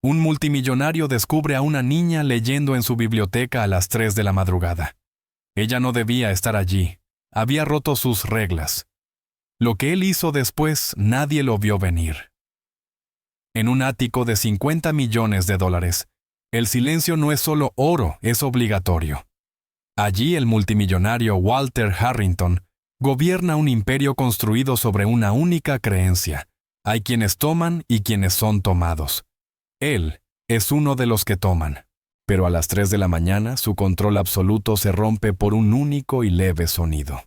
Un multimillonario descubre a una niña leyendo en su biblioteca a las 3 de la madrugada. Ella no debía estar allí. Había roto sus reglas. Lo que él hizo después, nadie lo vio venir. En un ático de $50 millones, el silencio no es solo oro, es obligatorio. Allí el multimillonario Walter Harrington gobierna un imperio construido sobre una única creencia. Hay quienes toman y quienes son tomados. Él es uno de los que toman. Pero a las 3 de la mañana su control absoluto se rompe por un único y leve sonido.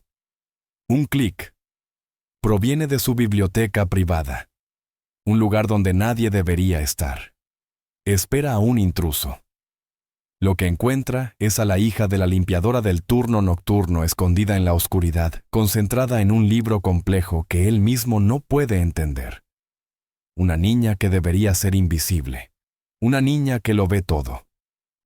Un clic. Proviene de su biblioteca privada. Un lugar donde nadie debería estar. Espera a un intruso. Lo que encuentra es a la hija de la limpiadora del turno nocturno escondida en la oscuridad, concentrada en un libro complejo que él mismo no puede entender. Una niña que debería ser invisible. Una niña que lo ve todo.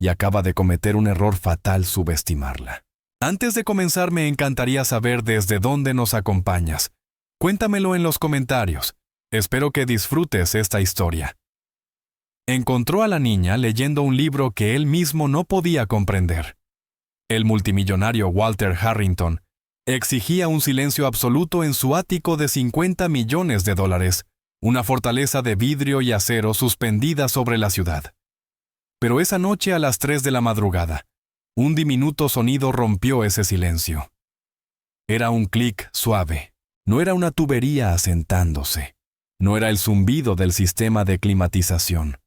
Y acaba de cometer un error fatal subestimarla. Antes de comenzar, me encantaría saber desde dónde nos acompañas. Cuéntamelo en los comentarios. Espero que disfrutes esta historia. Encontró a la niña leyendo un libro que él mismo no podía comprender. El multimillonario Walter Harrington exigía un silencio absoluto en su ático de $50 millones, una fortaleza de vidrio y acero suspendida sobre la ciudad. Pero esa noche a las 3 de la madrugada, un diminuto sonido rompió ese silencio. Era un clic suave. No era una tubería asentándose. No era el zumbido del sistema de climatización.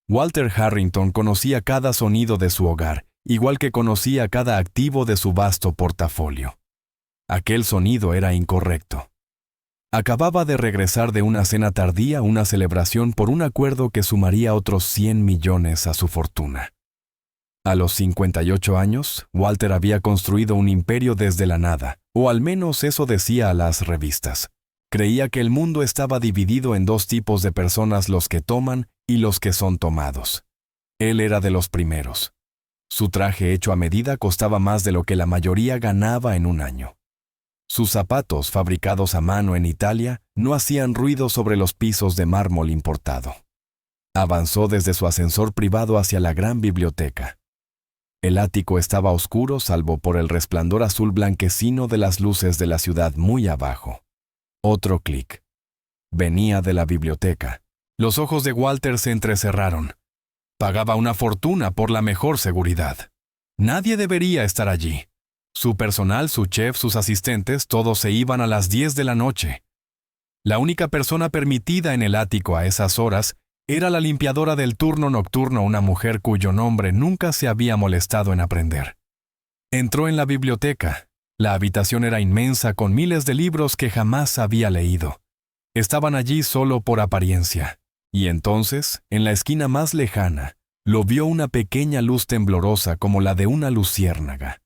Walter Harrington conocía cada sonido de su hogar, igual que conocía cada activo de su vasto portafolio. Aquel sonido era incorrecto. Acababa de regresar de una cena tardía, una celebración por un acuerdo que sumaría otros 100 millones a su fortuna. A los 58 años, Walter había construido un imperio desde la nada, o al menos eso decía a las revistas. Creía que el mundo estaba dividido en dos tipos de personas, los que toman y los que son tomados. Él era de los primeros. Su traje hecho a medida costaba más de lo que la mayoría ganaba en un año. Sus zapatos, fabricados a mano en Italia, no hacían ruido sobre los pisos de mármol importado. Avanzó desde su ascensor privado hacia la gran biblioteca. El ático estaba oscuro salvo por el resplandor azul blanquecino de las luces de la ciudad muy abajo. Otro clic. Venía de la biblioteca. Los ojos de Walter se entrecerraron. Pagaba una fortuna por la mejor seguridad. Nadie debería estar allí. Su personal, su chef, sus asistentes, todos se iban a las 10 de la noche. La única persona permitida en el ático a esas horas era la limpiadora del turno nocturno, una mujer cuyo nombre nunca se había molestado en aprender. Entró en la biblioteca. La habitación era inmensa con miles de libros que jamás había leído. Estaban allí solo por apariencia. Y entonces, en la esquina más lejana, lo vio una pequeña luz temblorosa como la de una luciérnaga.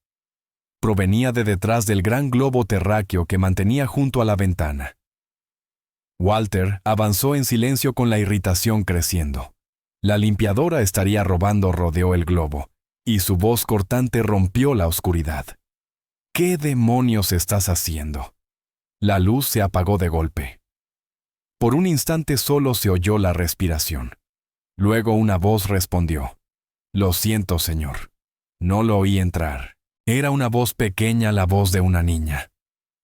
Provenía de detrás del gran globo terráqueo que mantenía junto a la ventana. Walter avanzó en silencio con la irritación creciendo. La limpiadora estaría robando, rodeó el globo, y su voz cortante rompió la oscuridad. ¿Qué demonios estás haciendo? La luz se apagó de golpe. Por un instante solo se oyó la respiración. Luego una voz respondió. Lo siento, señor. No lo oí entrar. Era una voz pequeña, la voz de una niña.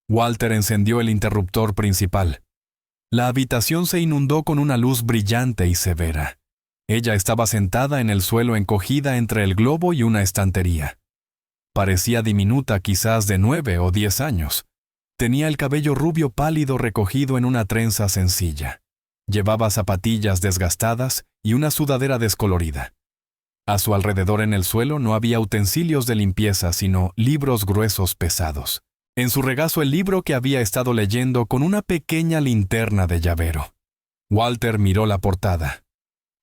Walter encendió el interruptor principal. La habitación se inundó con una luz brillante y severa. Ella estaba sentada en el suelo encogida entre el globo y una estantería. Parecía diminuta, quizás de 9 o 10 años. Tenía el cabello rubio pálido recogido en una trenza sencilla. Llevaba zapatillas desgastadas y una sudadera descolorida. A su alrededor en el suelo no había utensilios de limpieza, sino libros gruesos pesados. En su regazo el libro que había estado leyendo con una pequeña linterna de llavero. Walter miró la portada.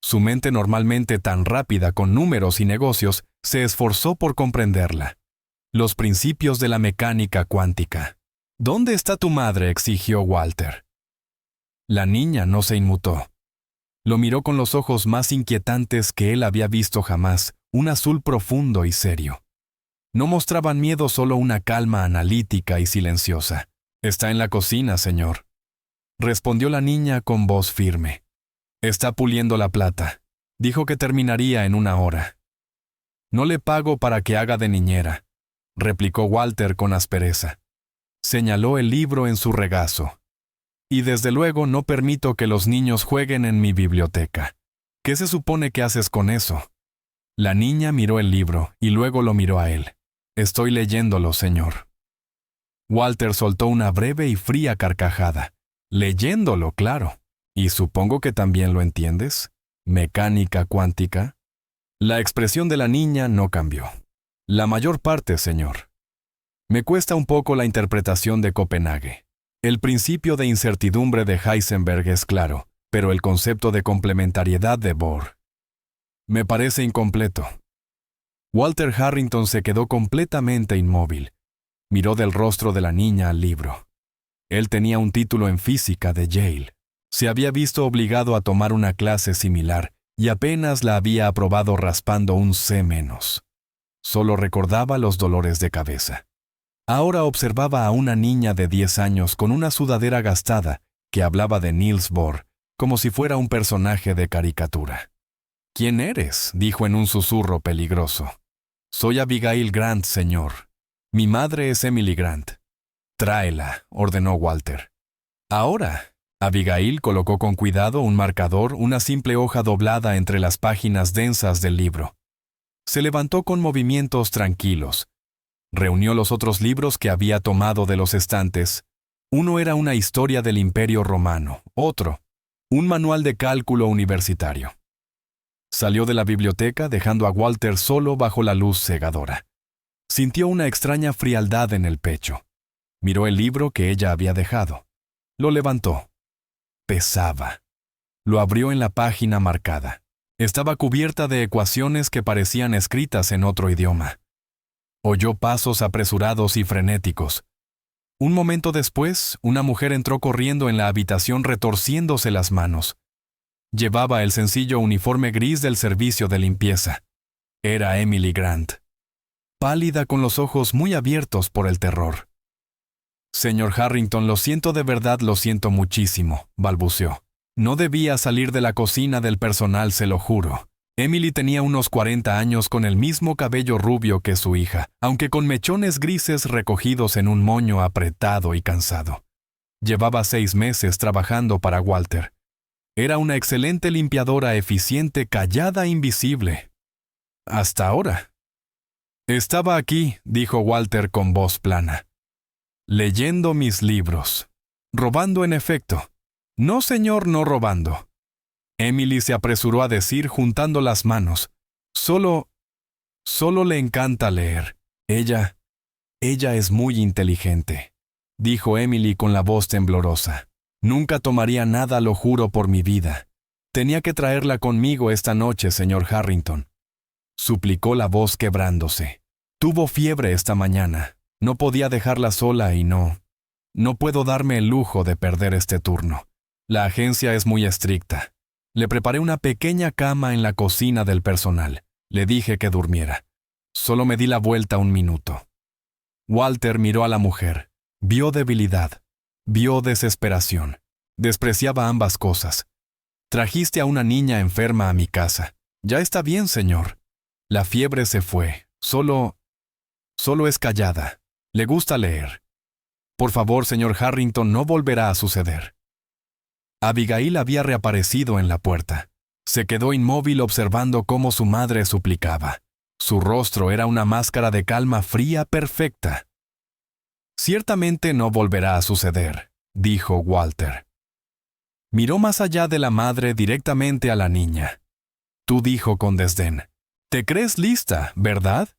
Su mente, normalmente tan rápida con números y negocios, se esforzó por comprenderla. Los principios de la mecánica cuántica. ¿Dónde está tu madre?, exigió Walter. La niña no se inmutó. Lo miró con los ojos más inquietantes que él había visto jamás, un azul profundo y serio. No mostraban miedo, solo una calma analítica y silenciosa. «Está en la cocina, señor», respondió la niña con voz firme. «Está puliendo la plata. Dijo que terminaría en 1 hora. No le pago para que haga de niñera, replicó Walter con aspereza. Señaló el libro en su regazo. Y desde luego no permito que los niños jueguen en mi biblioteca. ¿Qué se supone que haces con eso? La niña miró el libro y luego lo miró a él. Estoy leyéndolo, señor. Walter soltó una breve y fría carcajada. Leyéndolo, claro. ¿Y supongo que también lo entiendes? ¿Mecánica cuántica? La expresión de la niña no cambió. La mayor parte, señor. Me cuesta un poco la interpretación de Copenhague. El principio de incertidumbre de Heisenberg es claro, pero el concepto de complementariedad de Bohr me parece incompleto. Walter Harrington se quedó completamente inmóvil. Miró del rostro de la niña al libro. Él tenía un título en física de Yale. Se había visto obligado a tomar una clase similar y apenas la había aprobado raspando un C-. Solo recordaba los dolores de cabeza. Ahora observaba a una niña de 10 años con una sudadera gastada que hablaba de Niels Bohr como si fuera un personaje de caricatura. «¿Quién eres?», dijo en un susurro peligroso. «Soy Abigail Grant, señor. Mi madre es Emily Grant». «Tráela», ordenó Walter. «Ahora». Abigail colocó con cuidado un marcador, una simple hoja doblada entre las páginas densas del libro. Se levantó con movimientos tranquilos. Reunió los otros libros que había tomado de los estantes. Uno era una historia del Imperio Romano, otro, un manual de cálculo universitario. Salió de la biblioteca dejando a Walter solo bajo la luz cegadora. Sintió una extraña frialdad en el pecho. Miró el libro que ella había dejado. Lo levantó. Pesaba. Lo abrió en la página marcada. Estaba cubierta de ecuaciones que parecían escritas en otro idioma. Oyó pasos apresurados y frenéticos. Un momento después, una mujer entró corriendo en la habitación retorciéndose las manos. Llevaba el sencillo uniforme gris del servicio de limpieza. Era Emily Grant, pálida con los ojos muy abiertos por el terror. «Señor Harrington, lo siento de verdad, lo siento muchísimo», balbuceó. «No debía salir de la cocina del personal, se lo juro». Emily tenía unos 40 años con el mismo cabello rubio que su hija, aunque con mechones grises recogidos en un moño apretado y cansado. Llevaba 6 meses trabajando para Walter. Era una excelente limpiadora eficiente, callada e invisible. Hasta ahora. «Estaba aquí», dijo Walter con voz plana. «Leyendo mis libros. Robando en efecto». «No, señor, no robando». Emily se apresuró a decir juntando las manos. Solo le encanta leer. Ella es muy inteligente», dijo Emily con la voz temblorosa. «Nunca tomaría nada, lo juro por mi vida. Tenía que traerla conmigo esta noche, señor Harrington», suplicó la voz quebrándose. «Tuvo fiebre esta mañana. No podía dejarla sola y no puedo darme el lujo de perder este turno. La agencia es muy estricta. Le preparé una pequeña cama en la cocina del personal. Le dije que durmiera. Solo me di la vuelta 1 minuto». Walter miró a la mujer. Vio debilidad. Vio desesperación. Despreciaba ambas cosas. «Trajiste a una niña enferma a mi casa. Ya está bien, señor. La fiebre se fue. Solo es callada. Le gusta leer. Por favor, señor Harrington, no volverá a suceder». Abigail había reaparecido en la puerta. Se quedó inmóvil observando cómo su madre suplicaba. Su rostro era una máscara de calma fría perfecta. «Ciertamente no volverá a suceder», dijo Walter. Miró más allá de la madre directamente a la niña. Tú dijo con desdén: «Te crees lista, ¿verdad?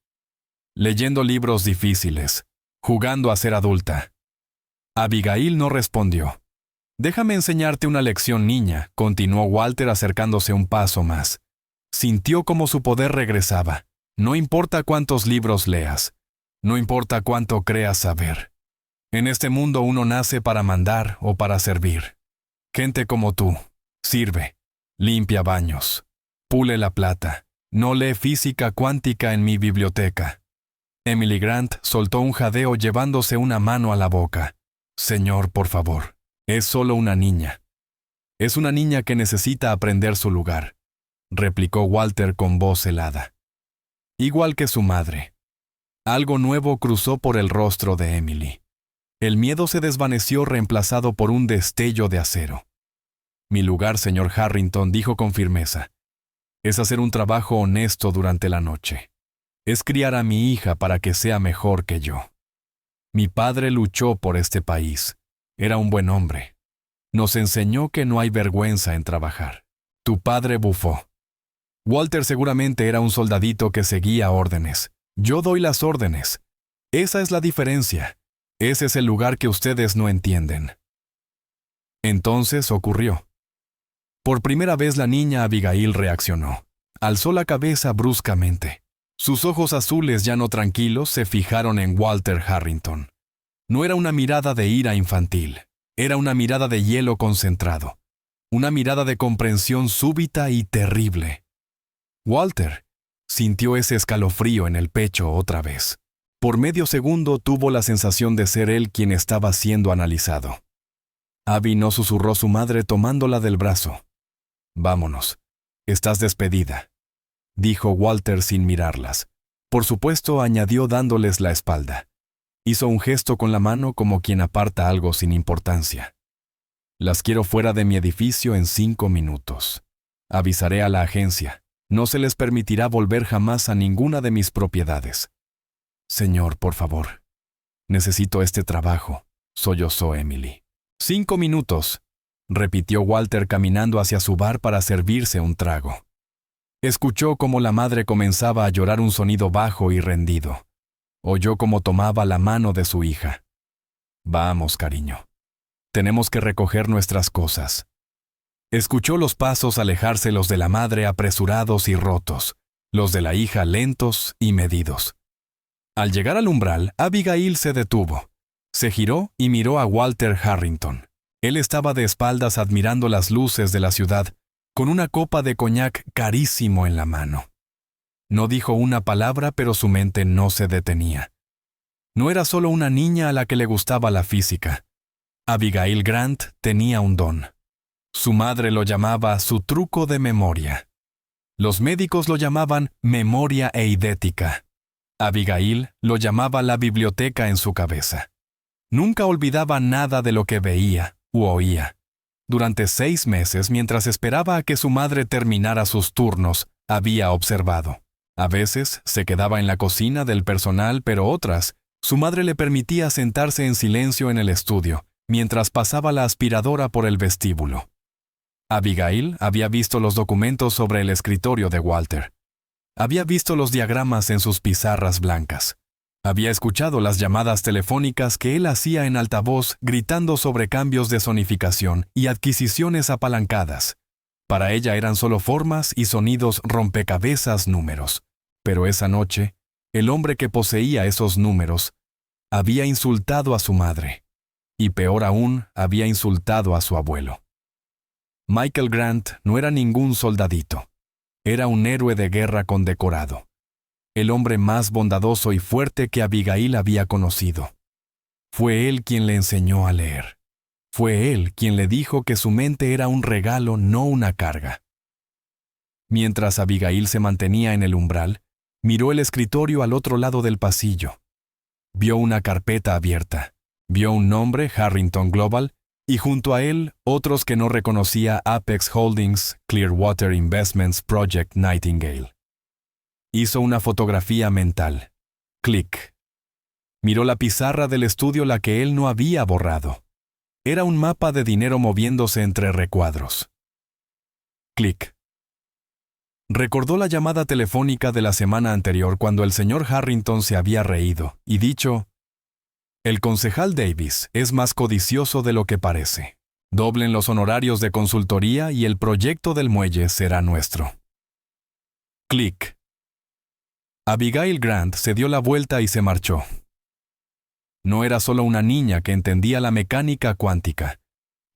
Leyendo libros difíciles, jugando a ser adulta». Abigail no respondió. «Déjame enseñarte una lección, niña», continuó Walter acercándose un paso más. Sintió como su poder regresaba. «No importa cuántos libros leas, no importa cuánto creas saber. En este mundo uno nace para mandar o para servir. Gente como tú, sirve, limpia baños, pule la plata, no lee física cuántica en mi biblioteca». Emily Grant soltó un jadeo llevándose una mano a la boca. «Señor, por favor, es solo una niña. Es una niña que necesita aprender su lugar. replicó Walter con voz helada. Igual que su madre. Algo nuevo cruzó por el rostro de Emily. El miedo se desvaneció reemplazado por un destello de acero. Mi lugar, señor Harrington, dijo con firmeza, es hacer un trabajo honesto durante la noche. Es criar a mi hija para que sea mejor que yo. Mi padre luchó por este país. Era un buen hombre. Nos enseñó que no hay vergüenza en trabajar. Tu padre bufó. Walter seguramente era un soldadito que seguía órdenes. Yo doy las órdenes. Esa es la diferencia. Ese es el lugar que ustedes no entienden. Entonces ocurrió. Por primera vez la niña Abigail reaccionó. Alzó la cabeza bruscamente. Sus ojos azules ya no tranquilos se fijaron en Walter Harrington. No era una mirada de ira infantil. Era una mirada de hielo concentrado. Una mirada de comprensión súbita y terrible. Walter sintió ese escalofrío en el pecho otra vez. Por medio segundo tuvo la sensación de ser él quien estaba siendo analizado. Abby no susurró su madre tomándola del brazo. Vámonos. Estás despedida, dijo Walter sin mirarlas. Por supuesto, añadió dándoles la espalda. Hizo un gesto con la mano como quien aparta algo sin importancia. Las quiero fuera de mi edificio en 5 minutos. Avisaré a la agencia. No se les permitirá volver jamás a ninguna de mis propiedades. Señor, por favor. Necesito este trabajo, sollozó Emily. 5 minutos, repitió Walter caminando hacia su bar para servirse un trago. Escuchó cómo la madre comenzaba a llorar un sonido bajo y rendido. Oyó cómo tomaba la mano de su hija. Vamos, cariño. Tenemos que recoger nuestras cosas. Escuchó los pasos alejarse, los de la madre apresurados y rotos, los de la hija lentos y medidos. Al llegar al umbral, Abigail se detuvo. Se giró y miró a Walter Harrington. Él estaba de espaldas admirando las luces de la ciudad, con una copa de coñac carísimo en la mano. No dijo una palabra, pero su mente no se detenía. No era solo una niña a la que le gustaba la física. Abigail Grant tenía un don. Su madre lo llamaba su truco de memoria. Los médicos lo llamaban memoria eidética. Abigail lo llamaba la biblioteca en su cabeza. Nunca olvidaba nada de lo que veía u oía. Durante 6 meses, mientras esperaba a que su madre terminara sus turnos, había observado. A veces se quedaba en la cocina del personal, pero otras, su madre le permitía sentarse en silencio en el estudio, mientras pasaba la aspiradora por el vestíbulo. Abigail había visto los documentos sobre el escritorio de Walter. Había visto los diagramas en sus pizarras blancas. Había escuchado las llamadas telefónicas que él hacía en altavoz gritando sobre cambios de zonificación y adquisiciones apalancadas. Para ella eran solo formas y sonidos rompecabezas números. Pero esa noche, el hombre que poseía esos números había insultado a su madre. Y peor aún, había insultado a su abuelo. Michael Grant no era ningún soldadito. Era un héroe de guerra condecorado. El hombre más bondadoso y fuerte que Abigail había conocido. Fue él quien le enseñó a leer. Fue él quien le dijo que su mente era un regalo, no una carga. Mientras Abigail se mantenía en el umbral, miró el escritorio al otro lado del pasillo. Vio una carpeta abierta. Vio un nombre, Harrington Global, y junto a él, otros que no reconocía: Apex Holdings, Clearwater Investments Project Nightingale. Hizo una fotografía mental. Clic. Miró la pizarra del estudio, la que él no había borrado. Era un mapa de dinero moviéndose entre recuadros. Clic. Recordó la llamada telefónica de la semana anterior cuando el señor Harrington se había reído y dicho: el concejal Davis es más codicioso de lo que parece. Doblen los honorarios de consultoría y el proyecto del muelle será nuestro. Clic. Abigail Grant se dio la vuelta y se marchó. No era solo una niña que entendía la mecánica cuántica.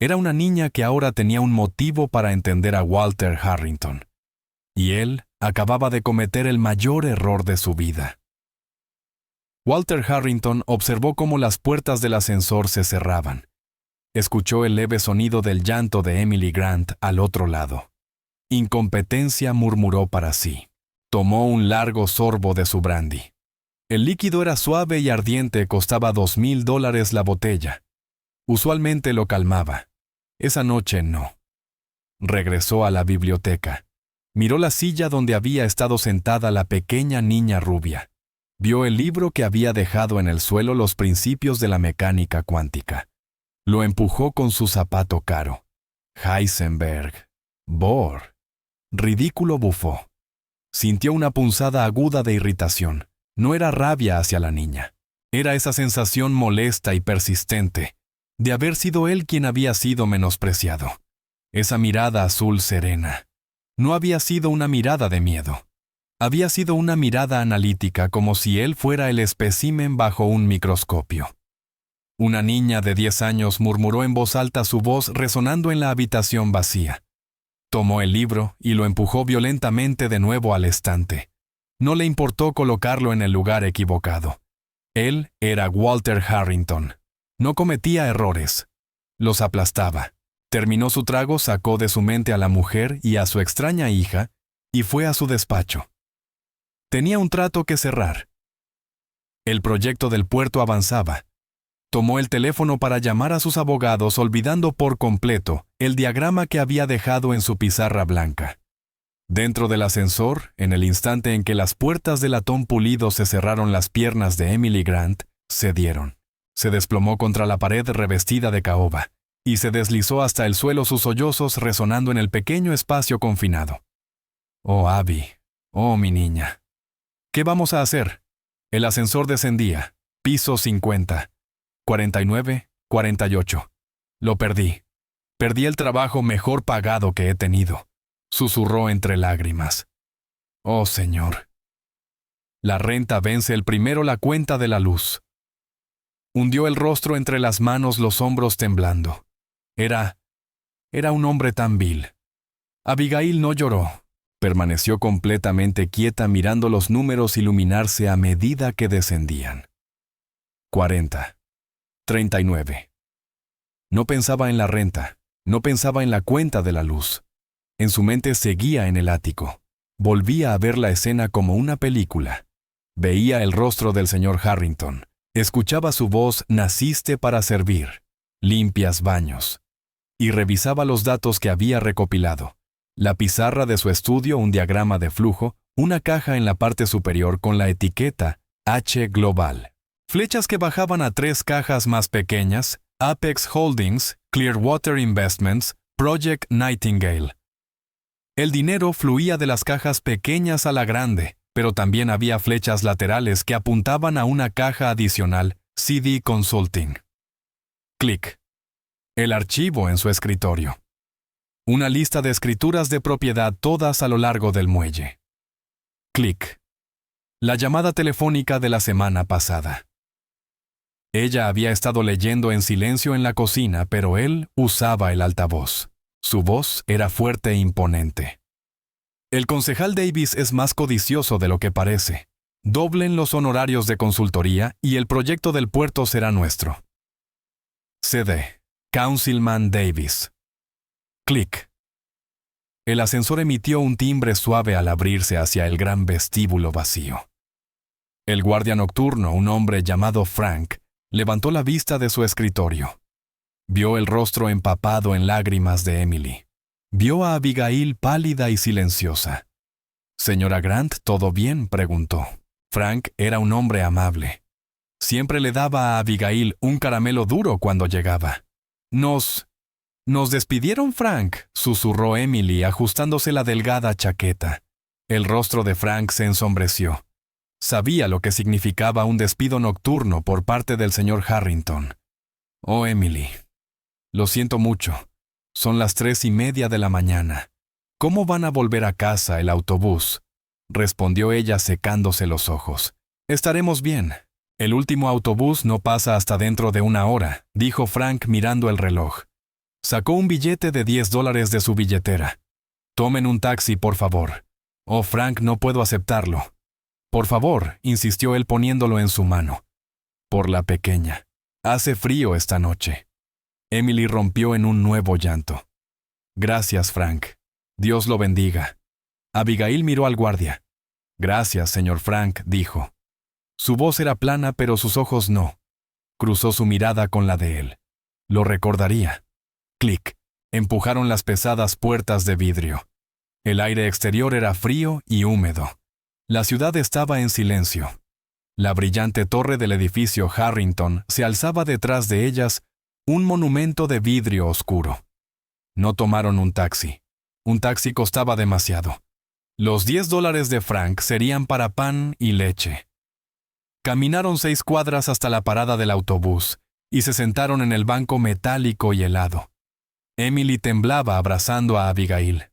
Era una niña que ahora tenía un motivo para entender a Walter Harrington. Y él acababa de cometer el mayor error de su vida. Walter Harrington observó cómo las puertas del ascensor se cerraban. Escuchó el leve sonido del llanto de Emily Grant al otro lado. Incompetencia, murmuró para sí. Tomó un largo sorbo de su brandy. El líquido era suave y ardiente, costaba $2,000 la botella. Usualmente lo calmaba. Esa noche no. Regresó a la biblioteca. Miró la silla donde había estado sentada la pequeña niña rubia. Vio el libro que había dejado en el suelo, Los principios de la mecánica cuántica. Lo empujó con su zapato caro. Heisenberg. Bohr. Ridículo, bufó. Sintió una punzada aguda de irritación. No era rabia hacia la niña. Era esa sensación molesta y persistente de haber sido él quien había sido menospreciado. Esa mirada azul serena. No había sido una mirada de miedo. Había sido una mirada analítica, como si él fuera el espécimen bajo un microscopio. Una niña de 10 años murmuró en voz alta, su voz resonando en la habitación vacía. Tomó el libro y lo empujó violentamente de nuevo al estante. No le importó colocarlo en el lugar equivocado. Él era Walter Harrington. No cometía errores. Los aplastaba. Terminó su trago, sacó de su mente a la mujer y a su extraña hija, y fue a su despacho. Tenía un trato que cerrar. El proyecto del puerto avanzaba. Tomó el teléfono para llamar a sus abogados, olvidando por completo el diagrama que había dejado en su pizarra blanca. Dentro del ascensor, en el instante en que las puertas de latón pulido se cerraron, las piernas de Emily Grant cedieron. Se desplomó contra la pared revestida de caoba, y se deslizó hasta el suelo, sus sollozos resonando en el pequeño espacio confinado. «Oh, Abby. Oh, mi niña. ¿Qué vamos a hacer?» El ascensor descendía. Piso 50. 49, 48. Lo perdí. Perdí el trabajo mejor pagado que he tenido. Susurró entre lágrimas. Oh, Señor. La renta vence el primero la cuenta de la luz. Hundió el rostro entre las manos, los hombros temblando. Era un hombre tan vil. Abigail no lloró. Permaneció completamente quieta, mirando los números iluminarse a medida que descendían. 40. 39. No pensaba en la renta, no pensaba en la cuenta de la luz. En su mente seguía en el ático. Volvía a ver la escena como una película. Veía el rostro del señor Harrington. Escuchaba su voz, «Naciste para servir. Limpias baños». Y revisaba los datos que había recopilado. La pizarra de su estudio, un diagrama de flujo, una caja en la parte superior con la etiqueta H Global. Flechas que bajaban a 3 cajas más pequeñas: Apex Holdings, Clearwater Investments, Project Nightingale. El dinero fluía de las cajas pequeñas a la grande, pero también había flechas laterales que apuntaban a una caja adicional, CD Consulting. Clic. El archivo en su escritorio. Una lista de escrituras de propiedad, todas a lo largo del muelle. Clic. La llamada telefónica de la semana pasada. Ella había estado leyendo en silencio en la cocina, pero él usaba el altavoz. Su voz era fuerte e imponente. El concejal Davis es más codicioso de lo que parece. Doblen los honorarios de consultoría y el proyecto del puerto será nuestro. CD. Councilman Davis. Clic. El ascensor emitió un timbre suave al abrirse hacia el gran vestíbulo vacío. El guardia nocturno, un hombre llamado Frank, levantó la vista de su escritorio. Vio el rostro empapado en lágrimas de Emily. Vio a Abigail pálida y silenciosa. «Señora Grant, ¿todo bien?», preguntó. Frank era un hombre amable. Siempre le daba a Abigail un caramelo duro cuando llegaba. «Nos despidieron, Frank», susurró Emily, ajustándose la delgada chaqueta. El rostro de Frank se ensombreció. Sabía lo que significaba un despido nocturno por parte del señor Harrington. «Oh, Emily. Lo siento mucho. Son las 3:30 de la mañana. ¿Cómo van a volver a casa el autobús?», respondió ella secándose los ojos. «Estaremos bien. El último autobús no pasa hasta dentro de 1 hora», dijo Frank mirando el reloj. Sacó un billete de $10 de su billetera. «Tomen un taxi, por favor». «Oh, Frank, no puedo aceptarlo». «Por favor», insistió él poniéndolo en su mano. «Por la pequeña. Hace frío esta noche». Emily rompió en un nuevo llanto. «Gracias, Frank. Dios lo bendiga. Abigail miró al guardia. Gracias, señor Frank, dijo. Su voz era plana, pero sus ojos no. Cruzó su mirada con la de él. Lo recordaría. Clic. Empujaron las pesadas puertas de vidrio. El aire exterior era frío y húmedo. La ciudad estaba en silencio. La brillante torre del edificio Harrington se alzaba detrás de ellas, un monumento de vidrio oscuro. No tomaron un taxi. Un taxi costaba demasiado. Los $10 de Frank serían para pan y leche. Caminaron 6 cuadras hasta la parada del autobús y se sentaron en el banco metálico y helado. Emily temblaba abrazando a Abigail.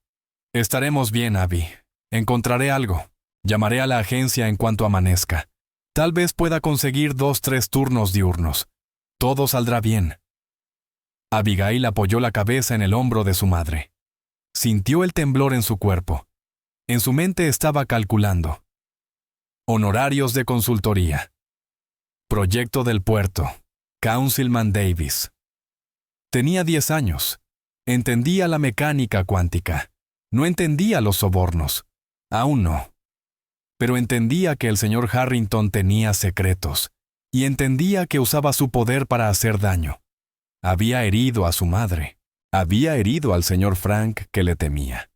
Estaremos bien, Abby. Encontraré algo. Llamaré a la agencia en cuanto amanezca. Tal vez pueda conseguir 2-3 turnos diurnos. Todo saldrá bien. Abigail apoyó la cabeza en el hombro de su madre. Sintió el temblor en su cuerpo. En su mente estaba calculando. Honorarios de consultoría. Proyecto del puerto. Councilman Davis. Tenía 10 años. Entendía la mecánica cuántica. No entendía los sobornos. Aún no. Pero entendía que el señor Harrington tenía secretos. Y entendía que usaba su poder para hacer daño. Había herido a su madre. Había herido al señor Frank, que le temía.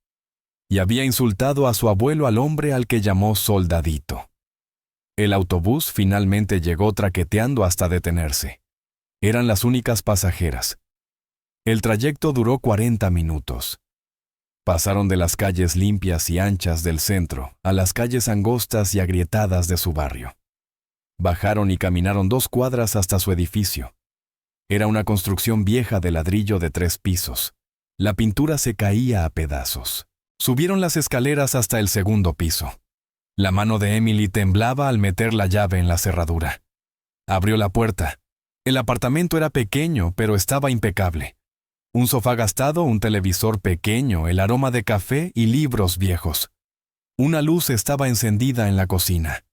Y había insultado a su abuelo, al hombre al que llamó soldadito. El autobús finalmente llegó traqueteando hasta detenerse. Eran las únicas pasajeras. El trayecto duró 40 minutos. Pasaron de las calles limpias y anchas del centro a las calles angostas y agrietadas de su barrio. Bajaron y caminaron 2 cuadras hasta su edificio. Era una construcción vieja de ladrillo de 3 pisos. La pintura se caía a pedazos. Subieron las escaleras hasta el 2.º piso. La mano de Emily temblaba al meter la llave en la cerradura. Abrió la puerta. El apartamento era pequeño, pero estaba impecable. Un sofá gastado, un televisor pequeño, el aroma de café y libros viejos. Una luz estaba encendida en la cocina.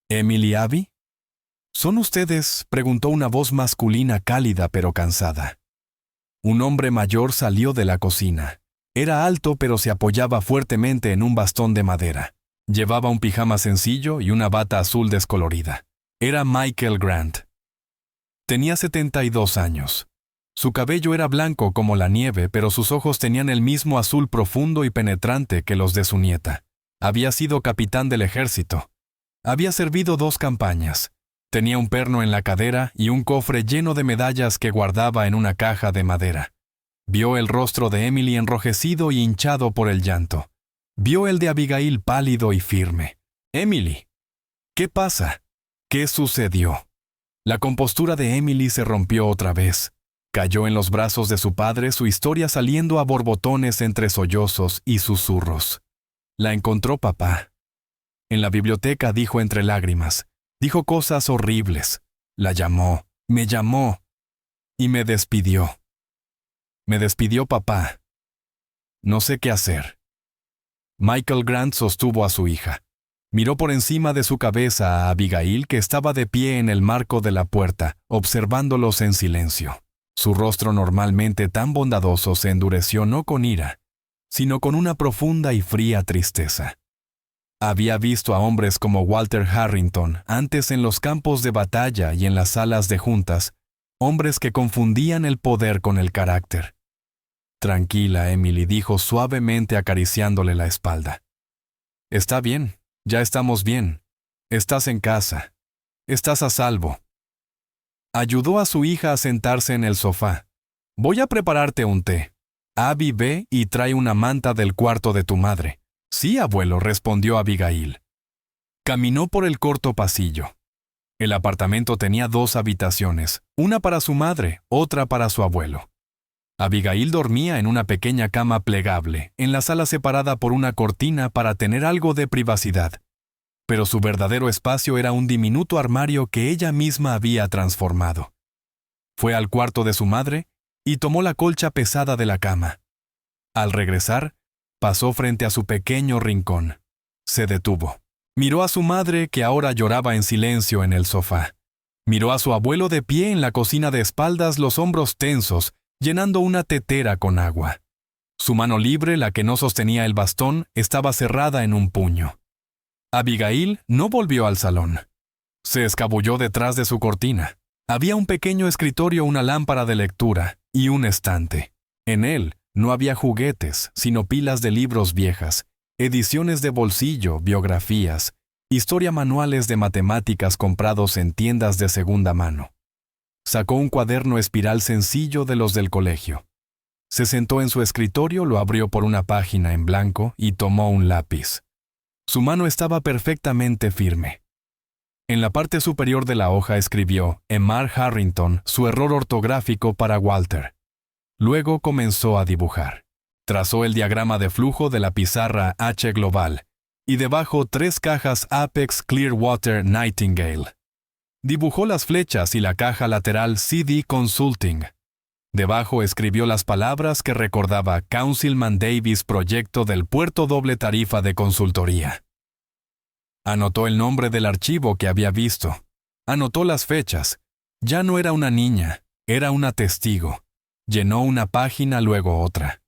¿Emily y Abby? ¿Son ustedes?, preguntó una voz masculina cálida pero cansada. Un hombre mayor salió de la cocina. Era alto, pero se apoyaba fuertemente en un bastón de madera. Llevaba un pijama sencillo y una bata azul descolorida. Era Michael Grant. Tenía 72 años. Su cabello era blanco como la nieve, pero sus ojos tenían el mismo azul profundo y penetrante que los de su nieta. Había sido capitán del ejército. Había servido 2 campañas. Tenía un perno en la cadera y un cofre lleno de medallas que guardaba en una caja de madera. Vio el rostro de Emily enrojecido y hinchado por el llanto. Vio el de Abigail pálido y firme. «Emily, ¿qué pasa? ¿Qué sucedió?» La compostura de Emily se rompió otra vez. Cayó en los brazos de su padre, su historia saliendo a borbotones entre sollozos y susurros. La encontró papá. En la biblioteca, dijo entre lágrimas. Dijo cosas horribles. La llamó, me llamó y me despidió. Me despidió papá. No sé qué hacer. Michael Grant sostuvo a su hija. Miró por encima de su cabeza a Abigail, que estaba de pie en el marco de la puerta, observándolos en silencio. Su rostro, normalmente tan bondadoso, se endureció no con ira, sino con una profunda y fría tristeza. Había visto a hombres como Walter Harrington antes en los campos de batalla y en las salas de juntas, hombres que confundían el poder con el carácter. «Tranquila, Emily», dijo suavemente acariciándole la espalda. «Está bien, ya estamos bien. Estás en casa. Estás a salvo». Ayudó a su hija a sentarse en el sofá. «Voy a prepararte un té. Abby, ve y trae una manta del cuarto de tu madre». «Sí, abuelo», respondió Abigail. Caminó por el corto pasillo. El apartamento tenía 2 habitaciones, una para su madre, otra para su abuelo. Abigail dormía en una pequeña cama plegable, en la sala separada por una cortina para tener algo de privacidad. Pero su verdadero espacio era un diminuto armario que ella misma había transformado. Fue al cuarto de su madre y tomó la colcha pesada de la cama. Al regresar, pasó frente a su pequeño rincón. Se detuvo. Miró a su madre, que ahora lloraba en silencio en el sofá. Miró a su abuelo de pie en la cocina de espaldas, los hombros tensos, llenando una tetera con agua. Su mano libre, la que no sostenía el bastón, estaba cerrada en un puño. Abigail no volvió al salón. Se escabulló detrás de su cortina. Había un pequeño escritorio, una lámpara de lectura y un estante. En él no había juguetes, sino pilas de libros viejas, ediciones de bolsillo, biografías, historia, manuales de matemáticas comprados en tiendas de segunda mano. Sacó un cuaderno espiral sencillo de los del colegio. Se sentó en su escritorio, lo abrió por una página en blanco y tomó un lápiz. Su mano estaba perfectamente firme. En la parte superior de la hoja escribió Emar Harrington su error ortográfico para Walter. Luego comenzó a dibujar. Trazó el diagrama de flujo de la pizarra H global y debajo 3 cajas Apex Clearwater Nightingale. Dibujó las flechas y la caja lateral CD Consulting. Debajo escribió las palabras que recordaba Councilman Davis, proyecto del puerto, doble tarifa de consultoría. Anotó el nombre del archivo que había visto. Anotó las fechas. Ya no era una niña, era una testigo. Llenó una página, luego otra.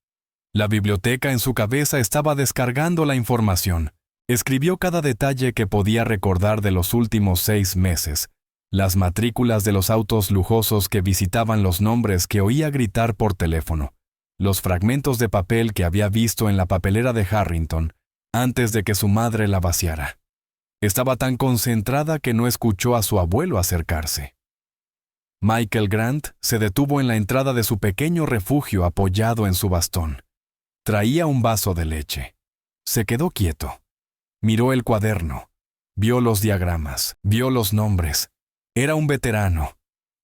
La biblioteca en su cabeza estaba descargando la información. Escribió cada detalle que podía recordar de los últimos 6 meses. Las matrículas de los autos lujosos que visitaban, los nombres que oía gritar por teléfono, los fragmentos de papel que había visto en la papelera de Harrington antes de que su madre la vaciara. Estaba tan concentrada que no escuchó a su abuelo acercarse. Michael Grant se detuvo en la entrada de su pequeño refugio apoyado en su bastón. Traía un vaso de leche. Se quedó quieto. Miró el cuaderno. Vio los diagramas. Vio los nombres. Era un veterano.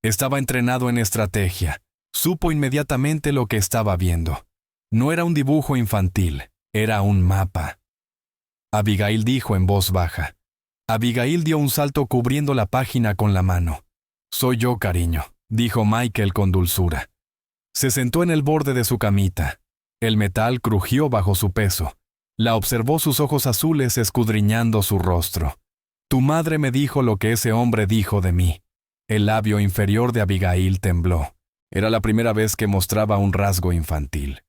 Estaba entrenado en estrategia. Supo inmediatamente lo que estaba viendo. No era un dibujo infantil. Era un mapa. Abigail dijo en voz baja. Abigail dio un salto cubriendo la página con la mano. «Soy yo, cariño», dijo Michael con dulzura. Se sentó en el borde de su camita. El metal crujió bajo su peso. La observó, sus ojos azules escudriñando su rostro. «Tu madre me dijo lo que ese hombre dijo de mí». El labio inferior de Abigail tembló. Era la primera vez que mostraba un rasgo infantil.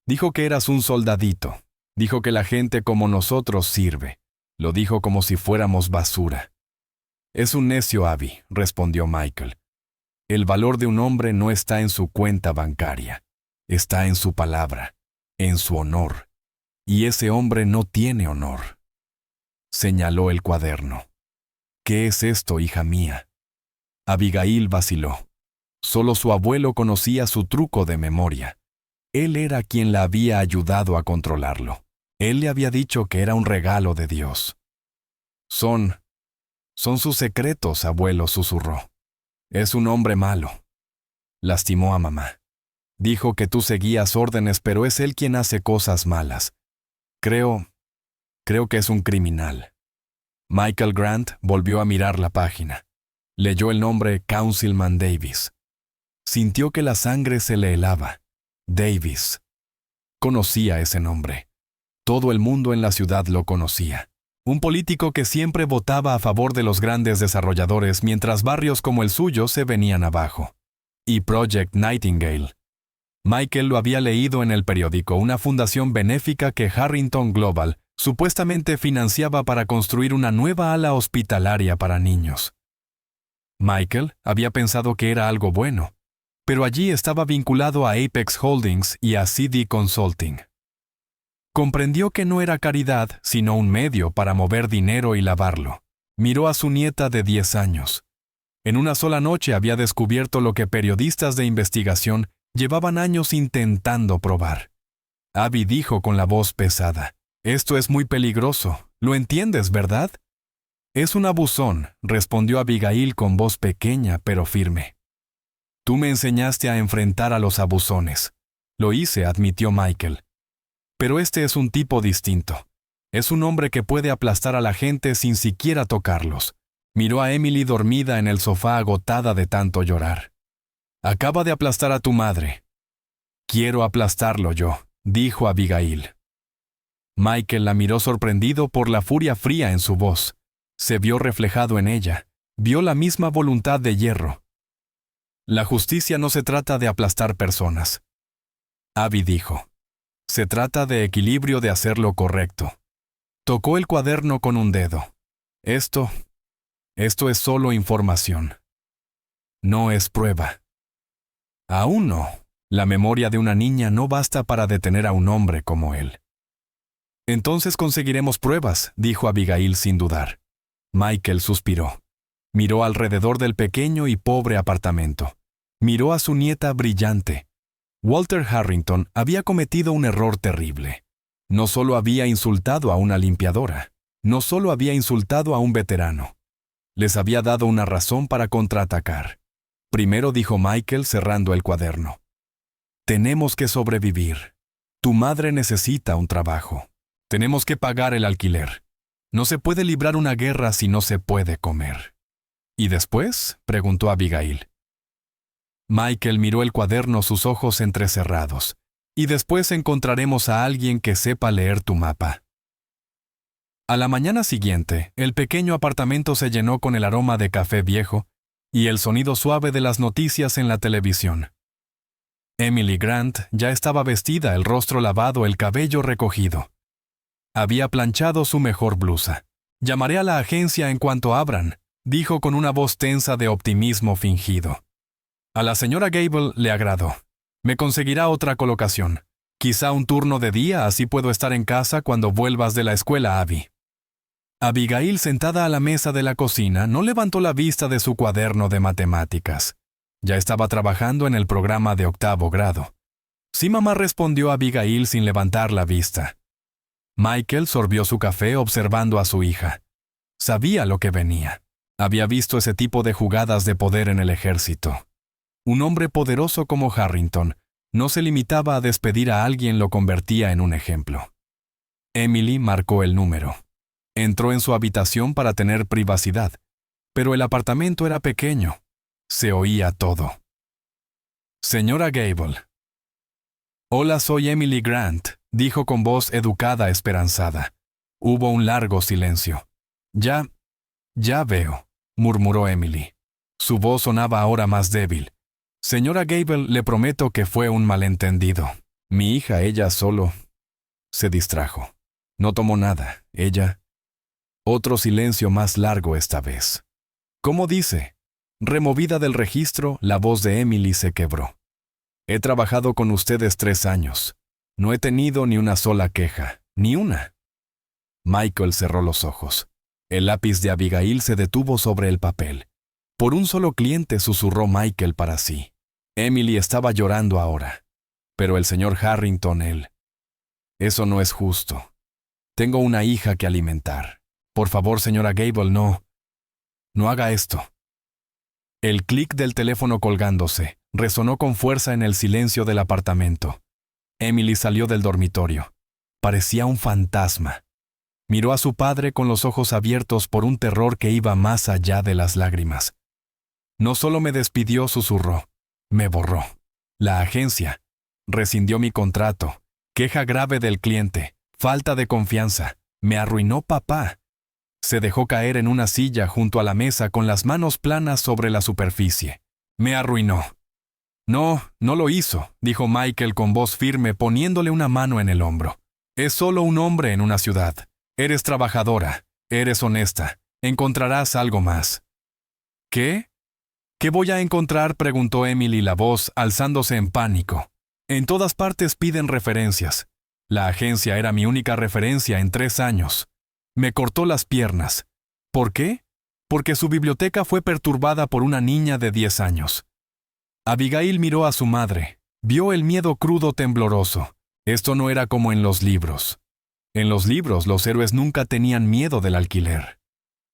«Dijo que eras un soldadito. Dijo que la gente como nosotros sirve. Lo dijo como si fuéramos basura». «Es un necio, Abby», respondió Michael. «El valor de un hombre no está en su cuenta bancaria. Está en su palabra, en su honor. Y ese hombre no tiene honor». Señaló el cuaderno. «¿Qué es esto, hija mía?» Abigail vaciló. Solo su abuelo conocía su truco de memoria. Él era quien la había ayudado a controlarlo. Él le había dicho que era un regalo de Dios. Son sus secretos, abuelo», susurró. «Es un hombre malo. Lastimó a mamá. Dijo que tú seguías órdenes, pero es él quien hace cosas malas. Creo que es un criminal». Michael Grant volvió a mirar la página. Leyó el nombre Councilman Davis. Sintió que la sangre se le helaba. Davis. Conocía ese nombre. Todo el mundo en la ciudad lo conocía. Un político que siempre votaba a favor de los grandes desarrolladores mientras barrios como el suyo se venían abajo. Y Project Nightingale. Michael lo había leído en el periódico, una fundación benéfica que Harrington Global supuestamente financiaba para construir una nueva ala hospitalaria para niños. Michael había pensado que era algo bueno, pero allí estaba vinculado a Apex Holdings y a CD Consulting. Comprendió que no era caridad, sino un medio para mover dinero y lavarlo. Miró a su nieta de 10 años. En una sola noche había descubierto lo que periodistas de investigación llevaban años intentando probar. Abby dijo con la voz pesada: «Esto es muy peligroso. ¿Lo entiendes, verdad?» «Es un abusón», respondió Abigail con voz pequeña pero firme. «Tú me enseñaste a enfrentar a los abusones». «Lo hice», admitió Michael. «Pero este es un tipo distinto. Es un hombre que puede aplastar a la gente sin siquiera tocarlos». Miró a Emily dormida en el sofá, agotada de tanto llorar. «Acaba de aplastar a tu madre». «Quiero aplastarlo yo», dijo Abigail. Michael la miró sorprendido por la furia fría en su voz. Se vio reflejado en ella. Vio la misma voluntad de hierro. «La justicia no se trata de aplastar personas». Abby dijo: Se trata de equilibrio, de hacer lo correcto. Tocó el cuaderno con un dedo. Esto es solo información. No es prueba. Aún no. La memoria de una niña no basta para detener a un hombre como él. Entonces conseguiremos pruebas, dijo Abigail sin dudar. Michael suspiró. Miró alrededor del pequeño y pobre apartamento. Miró a su nieta brillante. Walter Harrington había cometido un error terrible. No solo había insultado a una limpiadora, no solo había insultado a un veterano. Les había dado una razón para contraatacar. Primero, dijo Michael cerrando el cuaderno. Tenemos que sobrevivir. Tu madre necesita un trabajo. Tenemos que pagar el alquiler. No se puede librar una guerra si no se puede comer. ¿Y después?, preguntó Abigail. Michael miró el cuaderno, sus ojos entrecerrados. Y después encontraremos a alguien que sepa leer tu mapa. A la mañana siguiente, el pequeño apartamento se llenó con el aroma de café viejo y el sonido suave de las noticias en la televisión. Emily Grant ya estaba vestida, el rostro lavado, el cabello recogido. Había planchado su mejor blusa. «Llamaré a la agencia en cuanto abran», dijo con una voz tensa de optimismo fingido. A la señora Gable le agradó. «Me conseguirá otra colocación. Quizá un turno de día, así puedo estar en casa cuando vuelvas de la escuela, Abby». Abigail, sentada a la mesa de la cocina, no levantó la vista de su cuaderno de matemáticas. Ya estaba trabajando en el programa de 8º grado. Sí, mamá, respondió Abigail sin levantar la vista. Michael sorbió su café observando a su hija. Sabía lo que venía. Había visto ese tipo de jugadas de poder en el ejército. Un hombre poderoso como Harrington no se limitaba a despedir a alguien, lo convertía en un ejemplo. Emily marcó el número. Entró en su habitación para tener privacidad, pero el apartamento era pequeño. Se oía todo. «Señora Gable». «Hola, soy Emily Grant», dijo con voz educada, esperanzada. Hubo un largo silencio. Ya veo», murmuró Emily. Su voz sonaba ahora más débil. «Señora Gable, le prometo que fue un malentendido. Mi hija, ella solo se distrajo. No tomó nada. Ella...» Otro silencio más largo esta vez. «¿Cómo dice?» Removida del registro, la voz de Emily se quebró. «He trabajado con ustedes 3 años. No he tenido ni una sola queja, ni una». Michael cerró los ojos. El lápiz de Abigail se detuvo sobre el papel. «Por un solo cliente», susurró Michael para sí. Emily estaba llorando ahora. Pero el señor Harrington, él... «Eso no es justo. Tengo una hija que alimentar. Por favor, señora Gable, no haga esto». El clic del teléfono colgándose resonó con fuerza en el silencio del apartamento. Emily salió del dormitorio. Parecía un fantasma. Miró a su padre con los ojos abiertos por un terror que iba más allá de las lágrimas. «No solo me despidió», susurró, «me borró. La agencia rescindió mi contrato. Queja grave del cliente. Falta de confianza. Me arruinó papá». Se dejó caer en una silla junto a la mesa con las manos planas sobre la superficie. «Me arruinó». «No lo hizo», dijo Michael con voz firme, poniéndole una mano en el hombro. «Es solo un hombre en una ciudad. Eres trabajadora, eres honesta. Encontrarás algo más». «¿Qué? ¿Qué voy a encontrar?», preguntó Emily, la voz alzándose en pánico. «En todas partes piden referencias. La agencia era mi única referencia en 3 años. Me cortó las piernas. ¿Por qué? Porque su biblioteca fue perturbada por una niña de 10 años. Abigail miró a su madre. Vio el miedo crudo, tembloroso. Esto no era como en los libros. En los libros los héroes nunca tenían miedo del alquiler.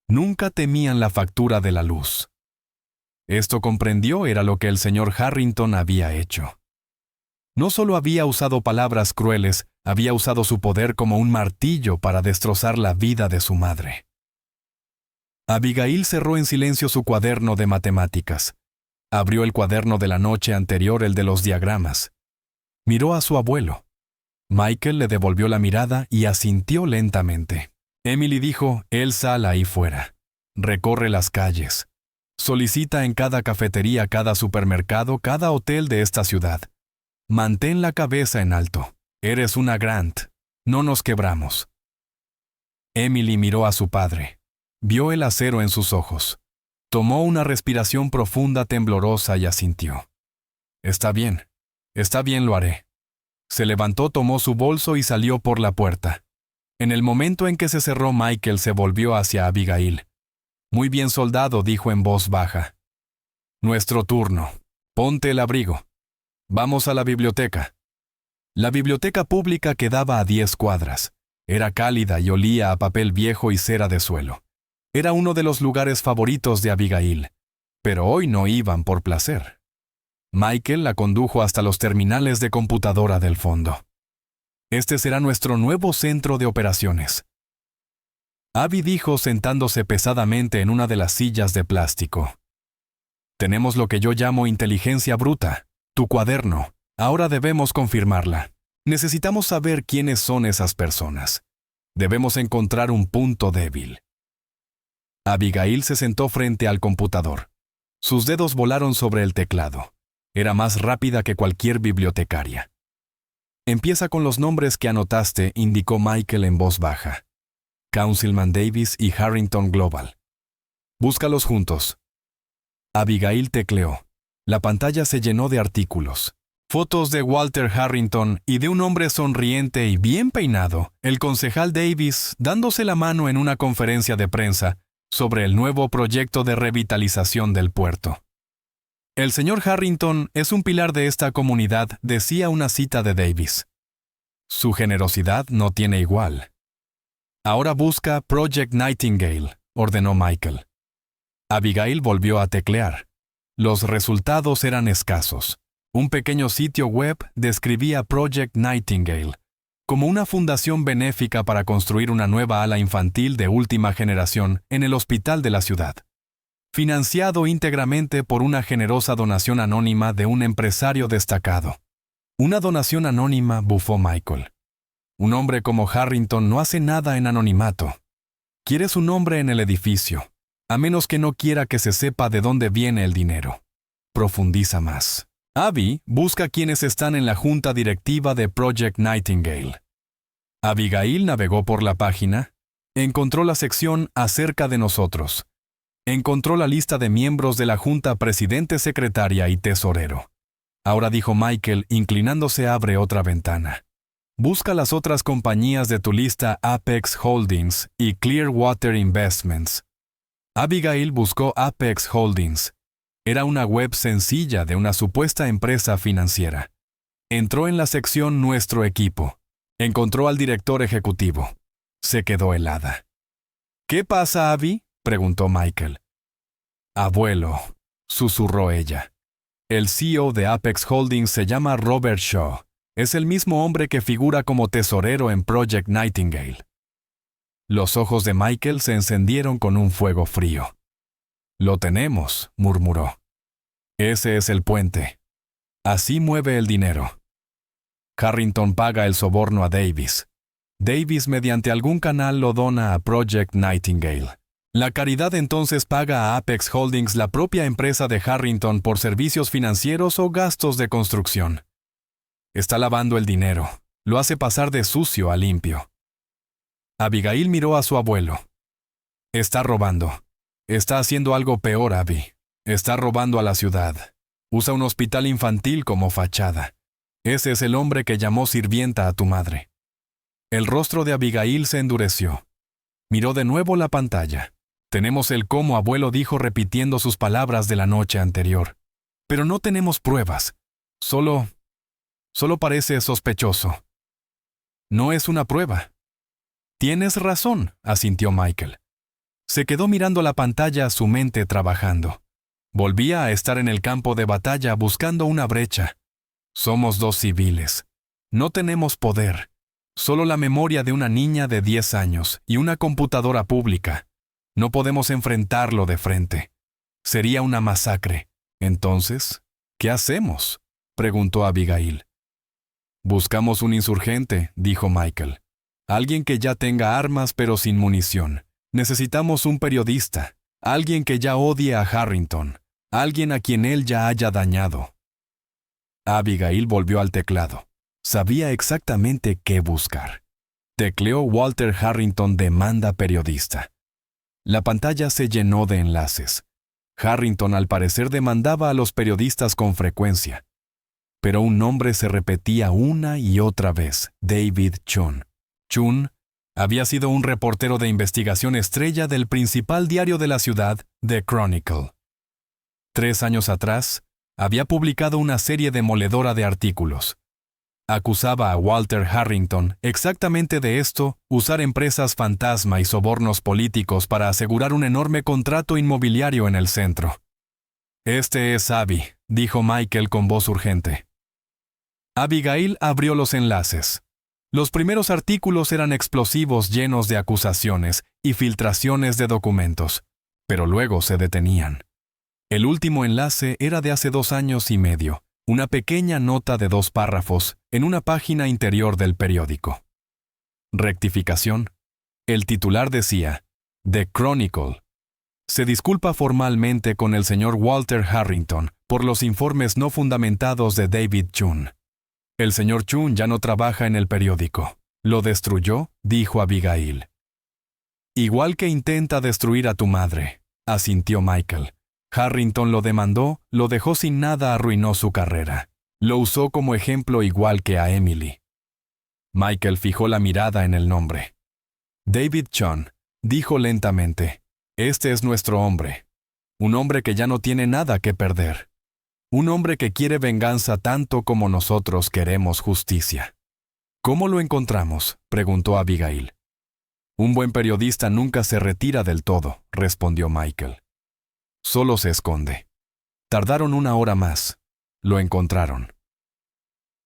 Nunca temían la factura de la luz. Esto, comprendió, era lo que el señor Harrington había hecho. No solo había usado palabras crueles, había usado su poder como un martillo para destrozar la vida de su madre. Abigail cerró en silencio su cuaderno de matemáticas. Abrió el cuaderno de la noche anterior, el de los diagramas. Miró a su abuelo. Michael le devolvió la mirada y asintió lentamente. Emily dijo: «Él sale ahí fuera. Recorre las calles. Solicita en cada cafetería, cada supermercado, cada hotel de esta ciudad. Mantén la cabeza en alto. Eres una Grant. No nos quebramos. Emily miró a su padre. Vio el acero en sus ojos. Tomó una respiración profunda, temblorosa y asintió. Está bien, lo haré. Se levantó, tomó su bolso y salió por la puerta. En el momento en que se cerró, Michael se volvió hacia Abigail. Muy bien, soldado, dijo en voz baja. Nuestro turno. Ponte el abrigo. Vamos a la biblioteca. La biblioteca pública quedaba a 10 cuadras. Era cálida y olía a papel viejo y cera de suelo. Era uno de los lugares favoritos de Abigail. Pero hoy no iban por placer. Michael la condujo hasta los terminales de computadora del fondo. Este será nuestro nuevo centro de operaciones. Abby dijo sentándose pesadamente en una de las sillas de plástico. Tenemos lo que yo llamo inteligencia bruta, tu cuaderno. Ahora debemos confirmarla. Necesitamos saber quiénes son esas personas. Debemos encontrar un punto débil. Abigail se sentó frente al computador. Sus dedos volaron sobre el teclado. Era más rápida que cualquier bibliotecaria. Empieza con los nombres que anotaste, indicó Michael en voz baja. Councilman Davis y Harrington Global. Búscalos juntos. Abigail tecleó. La pantalla se llenó de artículos. Fotos de Walter Harrington y de un hombre sonriente y bien peinado, el concejal Davis, dándose la mano en una conferencia de prensa sobre el nuevo proyecto de revitalización del puerto. El señor Harrington es un pilar de esta comunidad, decía una cita de Davis. Su generosidad no tiene igual. Ahora busca Project Nightingale, ordenó Michael. Abigail volvió a teclear. Los resultados eran escasos. Un pequeño sitio web describía Project Nightingale como una fundación benéfica para construir una nueva ala infantil de última generación en el hospital de la ciudad. Financiado íntegramente por una generosa donación anónima de un empresario destacado. Una donación anónima, bufó Michael. Un hombre como Harrington no hace nada en anonimato. Quiere su nombre en el edificio, a menos que no quiera que se sepa de dónde viene el dinero. Profundiza más. Abby busca quienes están en la junta directiva de Project Nightingale. Abigail navegó por la página, encontró la sección acerca de nosotros. Encontró la lista de miembros de la junta, presidente, secretaria y tesorero. Ahora, dijo Michael, inclinándose, abre otra ventana. Busca las otras compañías de tu lista, Apex Holdings y Clearwater Investments. Abigail buscó Apex Holdings. Era una web sencilla de una supuesta empresa financiera. Entró en la sección Nuestro equipo. Encontró al director ejecutivo. Se quedó helada. ¿Qué pasa, Abby?, preguntó Michael. Abuelo, susurró ella. El CEO de Apex Holdings se llama Robert Shaw. Es el mismo hombre que figura como tesorero en Project Nightingale. Los ojos de Michael se encendieron con un fuego frío. Lo tenemos, murmuró. Ese es el puente. Así mueve el dinero. Harrington paga el soborno a Davis. Davis, mediante algún canal, lo dona a Project Nightingale. La caridad entonces paga a Apex Holdings, la propia empresa de Harrington, por servicios financieros o gastos de construcción. Está lavando el dinero. Lo hace pasar de sucio a limpio. Abigail miró a su abuelo. Está robando. Está haciendo algo peor, Abby. Está robando a la ciudad. Usa un hospital infantil como fachada. Ese es el hombre que llamó sirvienta a tu madre. El rostro de Abigail se endureció. Miró de nuevo la pantalla. Tenemos el cómo, abuelo dijo repitiendo sus palabras de la noche anterior. Pero no tenemos pruebas. Solo parece sospechoso. No es una prueba. Tienes razón, asintió Michael. Se quedó mirando la pantalla, su mente trabajando. Volvía a estar en el campo de batalla buscando una brecha. Somos dos civiles. No tenemos poder. Solo la memoria de una niña de 10 años y una computadora pública. No podemos enfrentarlo de frente. Sería una masacre. Entonces, ¿qué hacemos?, preguntó Abigail. Buscamos un insurgente, dijo Michael. Alguien que ya tenga armas pero sin munición. Necesitamos un periodista. Alguien que ya odie a Harrington. Alguien a quien él ya haya dañado. Abigail volvió al teclado. Sabía exactamente qué buscar. Tecleó Walter Harrington demanda periodista. La pantalla se llenó de enlaces. Harrington al parecer demandaba a los periodistas con frecuencia. Pero un nombre se repetía una y otra vez: David Chun. Chun había sido un reportero de investigación estrella del principal diario de la ciudad, The Chronicle. 3 años atrás, había publicado una serie demoledora de artículos. Acusaba a Walter Harrington exactamente de esto: usar empresas fantasma y sobornos políticos para asegurar un enorme contrato inmobiliario en el centro. «Este es Abby», dijo Michael con voz urgente. Abigail abrió los enlaces. Los primeros artículos eran explosivos llenos de acusaciones y filtraciones de documentos, pero luego se detenían. El último enlace era de hace 2 años y medio, una pequeña nota de 2 párrafos en una página interior del periódico. Rectificación. El titular decía: The Chronicle. Se disculpa formalmente con el señor Walter Harrington por los informes no fundamentados de David Chun. El señor Chun ya no trabaja en el periódico. ¿Lo destruyó?, dijo Abigail. Igual que intenta destruir a tu madre, asintió Michael. Harrington lo demandó, lo dejó sin nada, arruinó su carrera. Lo usó como ejemplo igual que a Emily. Michael fijó la mirada en el nombre. David Chun, dijo lentamente. Este es nuestro hombre. Un hombre que ya no tiene nada que perder. Un hombre que quiere venganza tanto como nosotros queremos justicia. ¿Cómo lo encontramos?, preguntó Abigail. Un buen periodista nunca se retira del todo, respondió Michael. Solo se esconde. Tardaron 1 hora más. Lo encontraron.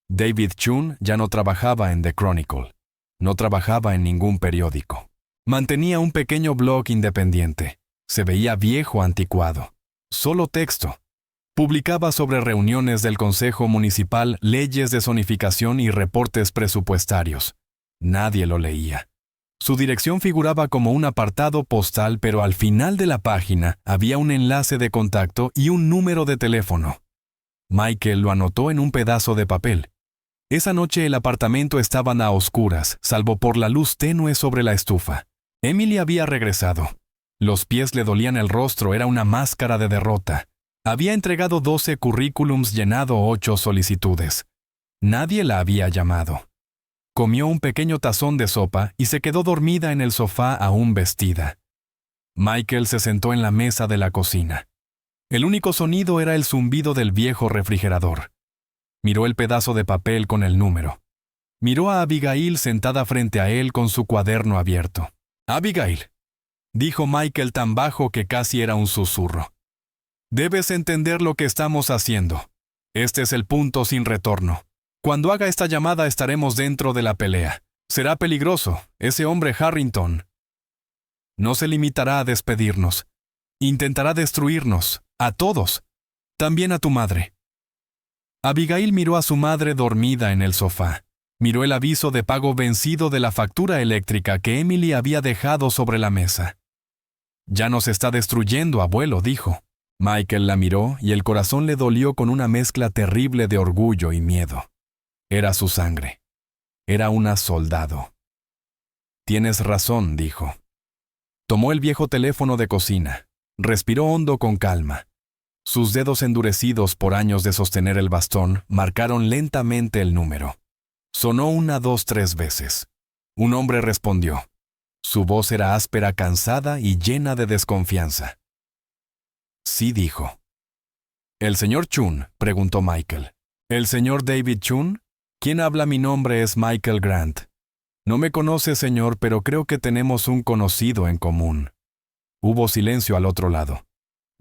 David Chun ya no trabajaba en The Chronicle. No trabajaba en ningún periódico. Mantenía un pequeño blog independiente. Se veía viejo, anticuado. Solo texto. Publicaba sobre reuniones del Consejo Municipal, leyes de zonificación y reportes presupuestarios. Nadie lo leía. Su dirección figuraba como un apartado postal, pero al final de la página había un enlace de contacto y un número de teléfono. Michael lo anotó en un pedazo de papel. Esa noche el apartamento estaba a oscuras, salvo por la luz tenue sobre la estufa. Emily había regresado. Los pies le dolían, el rostro era una máscara de derrota. Había entregado 12 currículums, llenado 8 solicitudes. Nadie la había llamado. Comió un pequeño tazón de sopa y se quedó dormida en el sofá aún vestida. Michael se sentó en la mesa de la cocina. El único sonido era el zumbido del viejo refrigerador. Miró el pedazo de papel con el número. Miró a Abigail sentada frente a él con su cuaderno abierto. «Abigail», dijo Michael tan bajo que casi era un susurro. «Debes entender lo que estamos haciendo. Este es el punto sin retorno. Cuando haga esta llamada estaremos dentro de la pelea. Será peligroso. Ese hombre Harrington no se limitará a despedirnos. Intentará destruirnos, a todos. También a tu madre». Abigail miró a su madre dormida en el sofá. Miró el aviso de pago vencido de la factura eléctrica que Emily había dejado sobre la mesa. «Ya nos está destruyendo, abuelo», dijo. Michael la miró y el corazón le dolió con una mezcla terrible de orgullo y miedo. Era su sangre. Era una soldado. «Tienes razón», dijo. Tomó el viejo teléfono de cocina. Respiró hondo con calma. Sus dedos endurecidos por años de sostener el bastón marcaron lentamente el número. Sonó 1, 2, 3 veces. Un hombre respondió. Su voz era áspera, cansada y llena de desconfianza. «Sí», dijo. «¿El señor Chun?», preguntó Michael. «¿El señor David Chun? ¿Quién habla? Mi nombre es Michael Grant. No me conoce, señor, pero creo que tenemos un conocido en común». Hubo silencio al otro lado.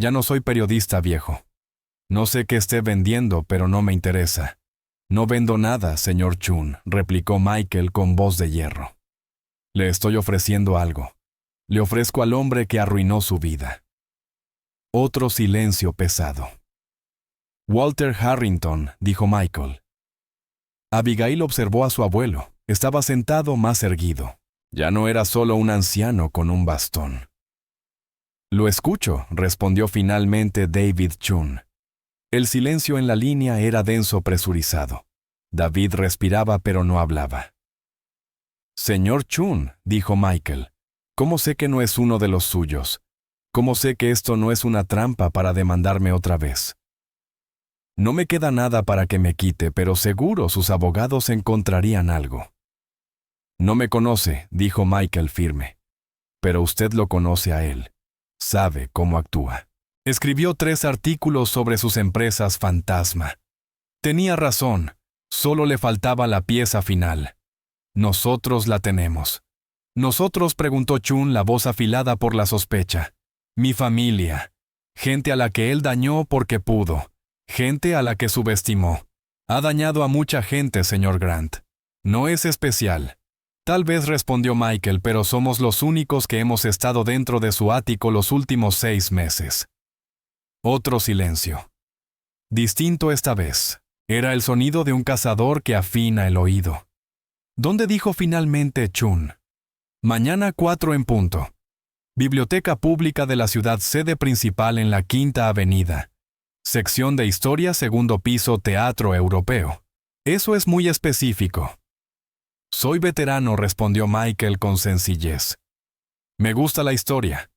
«Ya no soy periodista, viejo. No sé qué esté vendiendo, pero no me interesa». «No vendo nada, señor Chun», replicó Michael con voz de hierro. «Le estoy ofreciendo algo. Le ofrezco al hombre que arruinó su vida». Otro silencio pesado. «Walter Harrington», dijo Michael. Abigail observó a su abuelo. Estaba sentado más erguido. Ya no era solo un anciano con un bastón. «Lo escucho», respondió finalmente David Chun. El silencio en la línea era denso, presurizado. David respiraba pero no hablaba. «Señor Chun», dijo Michael, «¿cómo sé que no es uno de los suyos? ¿Cómo sé que esto no es una trampa para demandarme otra vez? No me queda nada para que me quite, pero seguro sus abogados encontrarían algo». «No me conoce», dijo Michael firme. «Pero usted lo conoce a él. Sabe cómo actúa». Escribió 3 artículos sobre sus empresas fantasma. Tenía razón, solo le faltaba la pieza final. «Nosotros la tenemos». «¿Nosotros?», preguntó Chun, la voz afilada por la sospecha. «Mi familia. Gente a la que él dañó porque pudo. Gente a la que subestimó. Ha dañado a mucha gente, señor Grant. No es especial». «Tal vez», respondió Michael, «pero somos los únicos que hemos estado dentro de su ático los últimos 6 meses». Otro silencio. Distinto esta vez. Era el sonido de un cazador que afina el oído. ¿Dónde dijo finalmente Chun? «Mañana 4 en punto. Biblioteca Pública de la ciudad, sede principal en la Quinta Avenida. Sección de Historia, segundo piso, Teatro Europeo». Eso es muy específico. «Soy veterano», respondió Michael con sencillez. «Me gusta la historia.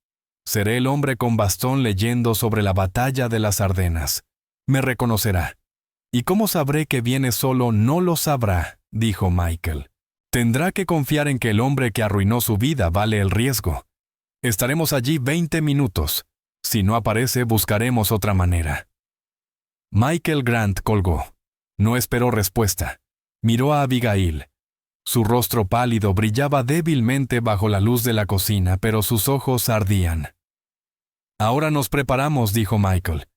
Seré el hombre con bastón leyendo sobre la batalla de las Ardenas. Me reconocerá». «¿Y cómo sabré que viene solo?». «No lo sabrá», dijo Michael. «Tendrá que confiar en que el hombre que arruinó su vida vale el riesgo. Estaremos allí 20 minutos. Si no aparece, buscaremos otra manera». Michael Grant colgó. No esperó respuesta. Miró a Abigail. Su rostro pálido brillaba débilmente bajo la luz de la cocina, pero sus ojos ardían. «Ahora nos preparamos», dijo Michael.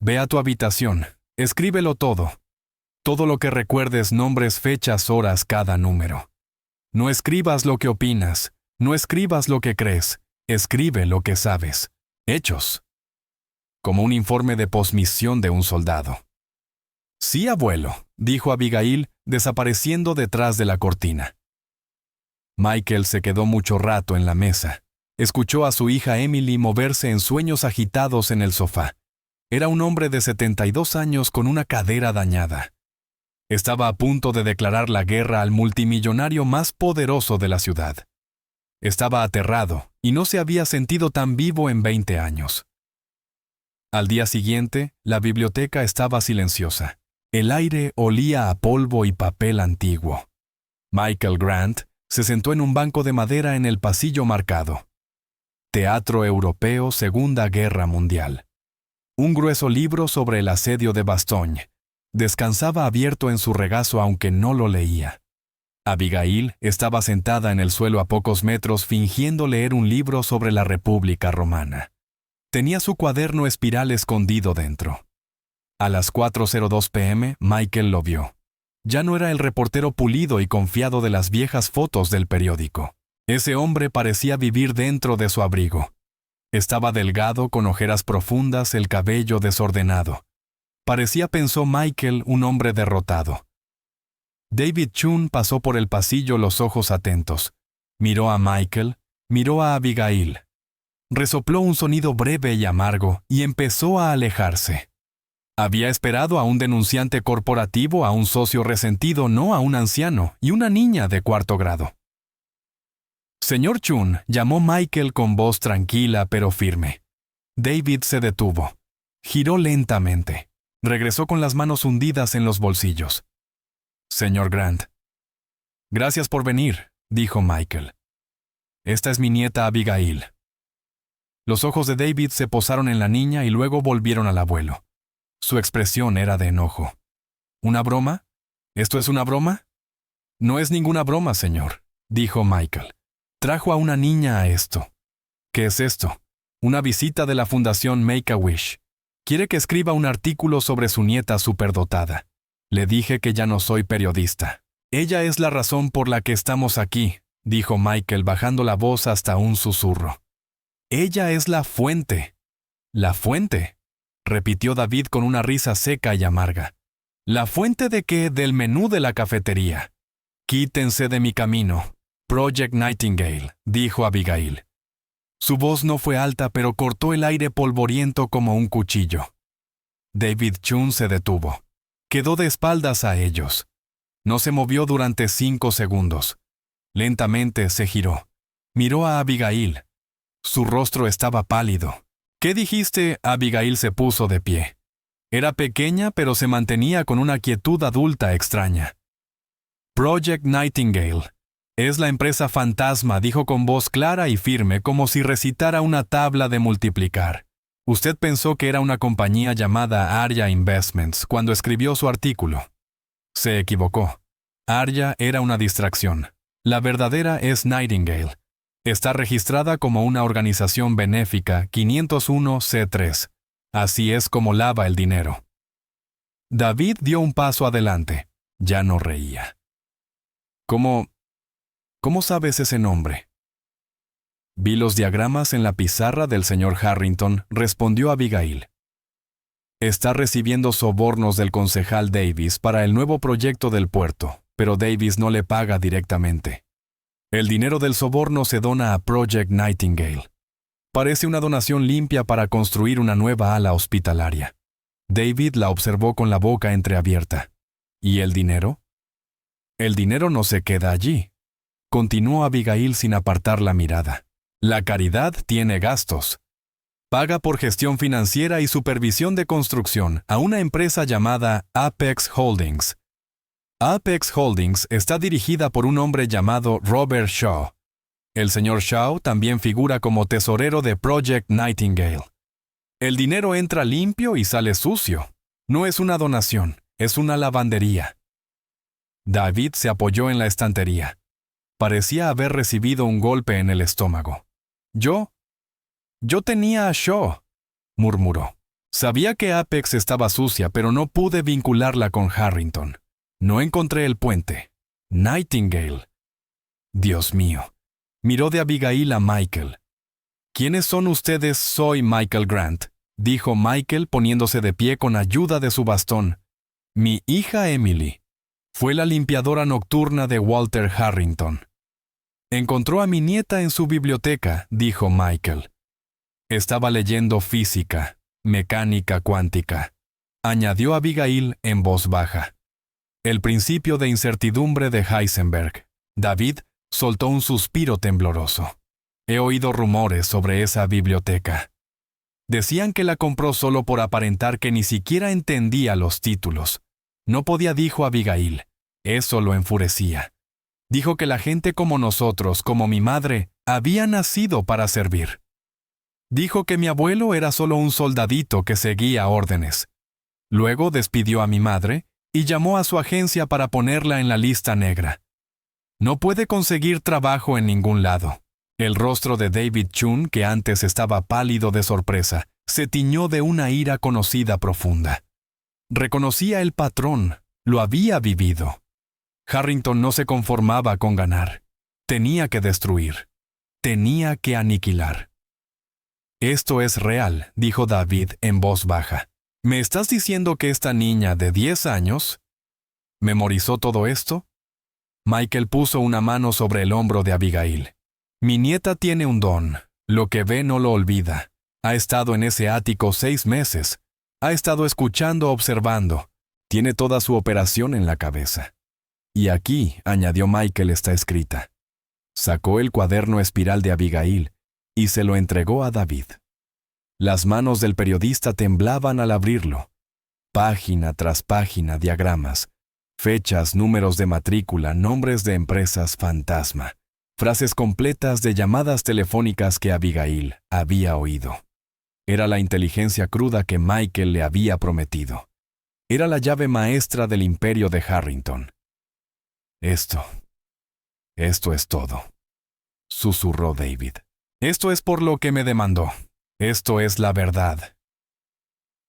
«Ve a tu habitación. Escríbelo todo. Todo lo que recuerdes, nombres, fechas, horas, cada número. No escribas lo que opinas. No escribas lo que crees. Escribe lo que sabes. Hechos». Como un informe de posmisión de un soldado. «Sí, abuelo», dijo Abigail, desapareciendo detrás de la cortina. Michael se quedó mucho rato en la mesa. Escuchó a su hija Emily moverse en sueños agitados en el sofá. Era un hombre de 72 años con una cadera dañada. Estaba a punto de declarar la guerra al multimillonario más poderoso de la ciudad. Estaba aterrado y no se había sentido tan vivo en 20 años. Al día siguiente, la biblioteca estaba silenciosa. El aire olía a polvo y papel antiguo. Michael Grant se sentó en un banco de madera en el pasillo marcado. Teatro Europeo, Segunda Guerra Mundial. Un grueso libro sobre el asedio de Bastogne. Descansaba abierto en su regazo aunque no lo leía. Abigail estaba sentada en el suelo a pocos metros fingiendo leer un libro sobre la República Romana. Tenía su cuaderno espiral escondido dentro. A las 4:02 p.m., Michael lo vio. Ya no era el reportero pulido y confiado de las viejas fotos del periódico. Ese hombre parecía vivir dentro de su abrigo. Estaba delgado, con ojeras profundas, el cabello desordenado. Parecía, pensó Michael, un hombre derrotado. David Chun pasó por el pasillo, los ojos atentos. Miró a Michael, miró a Abigail. Resopló un sonido breve y amargo y empezó a alejarse. Había esperado a un denunciante corporativo, a un socio resentido, no a un anciano y una niña de 4º grado. «Señor Chun», llamó Michael con voz tranquila pero firme. David se detuvo. Giró lentamente. Regresó con las manos hundidas en los bolsillos. «Señor Grant». «Gracias por venir», dijo Michael. «Esta es mi nieta Abigail». Los ojos de David se posaron en la niña y luego volvieron al abuelo. Su expresión era de enojo. «¿Una broma? ¿Esto es una broma?» «No es ninguna broma, señor», dijo Michael. «Trajo a una niña a esto». «¿Qué es esto?» «Una visita de la Fundación Make-A-Wish. Quiere que escriba un artículo sobre su nieta superdotada. Le dije que ya no soy periodista». «Ella es la razón por la que estamos aquí», dijo Michael bajando la voz hasta un susurro. «Ella es la fuente». «¿La fuente?», repitió David con una risa seca y amarga. «¿La fuente de qué?». «Del menú de la cafetería». «Quítense de mi camino. Project Nightingale», dijo Abigail. Su voz no fue alta, pero cortó el aire polvoriento como un cuchillo. David Chun se detuvo. Quedó de espaldas a ellos. No se movió durante 5 segundos. Lentamente se giró. Miró a Abigail. Su rostro estaba pálido. ¿Qué dijiste? Abigail se puso de pie. Era pequeña, pero se mantenía con una quietud adulta extraña. Project Nightingale. Es la empresa fantasma, dijo con voz clara y firme, como si recitara una tabla de multiplicar. Usted pensó que era una compañía llamada Arya Investments cuando escribió su artículo. Se equivocó. Arya era una distracción. La verdadera es Nightingale. Está registrada como una organización benéfica 501c3. Así es como lava el dinero. David dio un paso adelante. Ya no reía. ¿Cómo sabes ese nombre? Vi los diagramas en la pizarra del señor Harrington, respondió Abigail. Está recibiendo sobornos del concejal Davis para el nuevo proyecto del puerto, pero Davis no le paga directamente. El dinero del soborno se dona a Project Nightingale. Parece una donación limpia para construir una nueva ala hospitalaria. David la observó con la boca entreabierta. ¿Y el dinero? El dinero no se queda allí. Continuó Abigail sin apartar la mirada. La caridad tiene gastos. Paga por gestión financiera y supervisión de construcción a una empresa llamada Apex Holdings. Apex Holdings está dirigida por un hombre llamado Robert Shaw. El señor Shaw también figura como tesorero de Project Nightingale. El dinero entra limpio y sale sucio. No es una donación, es una lavandería. David se apoyó en la estantería. Parecía haber recibido un golpe en el estómago. Yo tenía a Shaw, murmuró. Sabía que Apex estaba sucia, pero no pude vincularla con Harrington. No encontré el puente. Nightingale. Dios mío. Miró de Abigail a Michael. ¿Quiénes son ustedes? Soy Michael Grant, dijo Michael poniéndose de pie con ayuda de su bastón. Mi hija Emily. Fue la limpiadora nocturna de Walter Harrington. Encontró a mi nieta en su biblioteca, dijo Michael. Estaba leyendo física, mecánica cuántica, añadió Abigail en voz baja. El principio de incertidumbre de Heisenberg. David soltó un suspiro tembloroso. He oído rumores sobre esa biblioteca. Decían que la compró solo por aparentar que ni siquiera entendía los títulos. No podía, dijo Abigail. Eso lo enfurecía. Dijo que la gente como nosotros, como mi madre, había nacido para servir. Dijo que mi abuelo era solo un soldadito que seguía órdenes. Luego despidió a mi madre y llamó a su agencia para ponerla en la lista negra. No puede conseguir trabajo en ningún lado. El rostro de David Chun, que antes estaba pálido de sorpresa, se tiñó de una ira conocida profunda. Reconocía el patrón, lo había vivido. Harrington no se conformaba con ganar. Tenía que destruir. Tenía que aniquilar. Esto es real, dijo David en voz baja. ¿Me estás diciendo que esta niña de 10 años memorizó todo esto? Michael puso una mano sobre el hombro de Abigail. Mi nieta tiene un don. Lo que ve no lo olvida. Ha estado en ese ático 6 meses. Ha estado escuchando, observando. Tiene toda su operación en la cabeza. Y aquí, añadió Michael, está escrita. Sacó el cuaderno espiral de Abigail y se lo entregó a David. Las manos del periodista temblaban al abrirlo. Página tras página, diagramas, fechas, números de matrícula, nombres de empresas fantasma, frases completas de llamadas telefónicas que Abigail había oído. Era la inteligencia cruda que Michael le había prometido. Era la llave maestra del imperio de Harrington. Esto es todo, susurró David. Esto es por lo que me demandó. Esto es la verdad.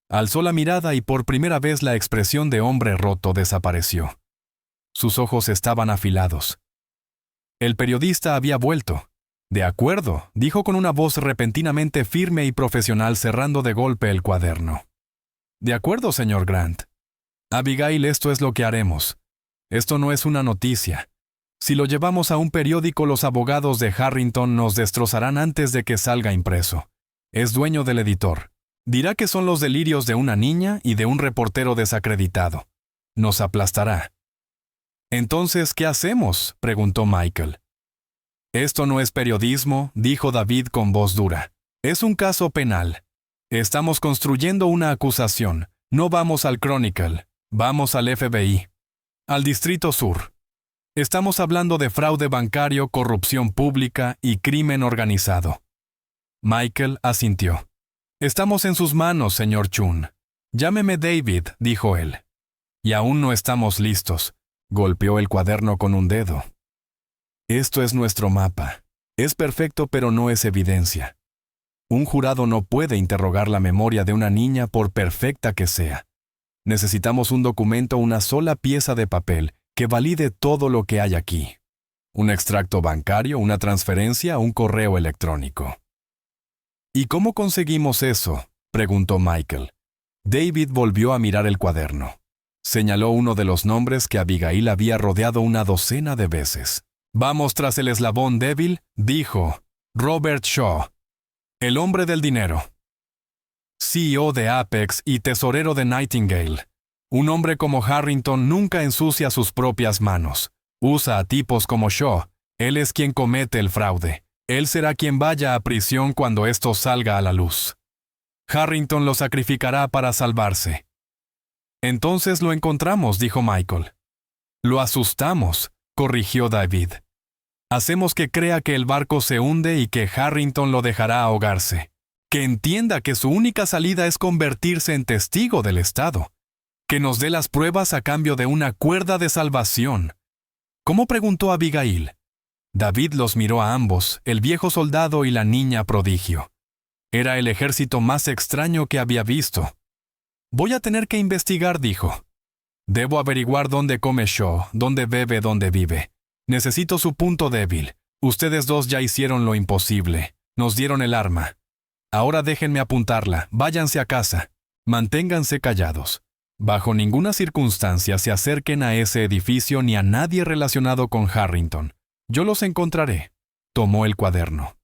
Alzó la mirada y por primera vez la expresión de hombre roto desapareció. Sus ojos estaban afilados. El periodista había vuelto. De acuerdo, dijo con una voz repentinamente firme y profesional, cerrando de golpe el cuaderno. De acuerdo, señor Grant. Abigail, esto es lo que haremos. Esto no es una noticia. Si lo llevamos a un periódico, los abogados de Harrington nos destrozarán antes de que salga impreso. Es dueño del editor. Dirá que son los delirios de una niña y de un reportero desacreditado. Nos aplastará. «Entonces, ¿qué hacemos?», preguntó Michael. «Esto no es periodismo», dijo David con voz dura. «Es un caso penal. Estamos construyendo una acusación. No vamos al Chronicle, vamos al FBI, al Distrito Sur. Estamos hablando de fraude bancario, corrupción pública y crimen organizado». Michael asintió. «Estamos en sus manos, señor Chun. Llámeme David», dijo él. «Y aún no estamos listos». Golpeó el cuaderno con un dedo. «Esto es nuestro mapa. Es perfecto, pero no es evidencia. Un jurado no puede interrogar la memoria de una niña por perfecta que sea. Necesitamos un documento, una sola pieza de papel, que valide todo lo que hay aquí. Un extracto bancario, una transferencia, un correo electrónico». «¿Y cómo conseguimos eso?», preguntó Michael. David volvió a mirar el cuaderno. Señaló uno de los nombres que Abigail había rodeado una docena de veces. «Vamos tras el eslabón débil», dijo. «Robert Shaw, el hombre del dinero. CEO de Apex y tesorero de Nightingale. Un hombre como Harrington nunca ensucia sus propias manos. Usa a tipos como Shaw. Él es quien comete el fraude. Él será quien vaya a prisión cuando esto salga a la luz. Harrington lo sacrificará para salvarse». «Entonces lo encontramos», dijo Michael. «Lo asustamos», corrigió David. «Hacemos que crea que el barco se hunde y que Harrington lo dejará ahogarse. Que entienda que su única salida es convertirse en testigo del Estado. Que nos dé las pruebas a cambio de una cuerda de salvación». ¿Cómo?, preguntó Abigail. David los miró a ambos, el viejo soldado y la niña prodigio. Era el ejército más extraño que había visto. «Voy a tener que investigar», dijo. «Debo averiguar dónde come Shaw, dónde bebe, dónde vive. Necesito su punto débil. Ustedes dos ya hicieron lo imposible. Nos dieron el arma. Ahora déjenme apuntarla. Váyanse a casa. Manténganse callados. Bajo ninguna circunstancia se acerquen a ese edificio ni a nadie relacionado con Harrington. Yo los encontraré». Tomó el cuaderno.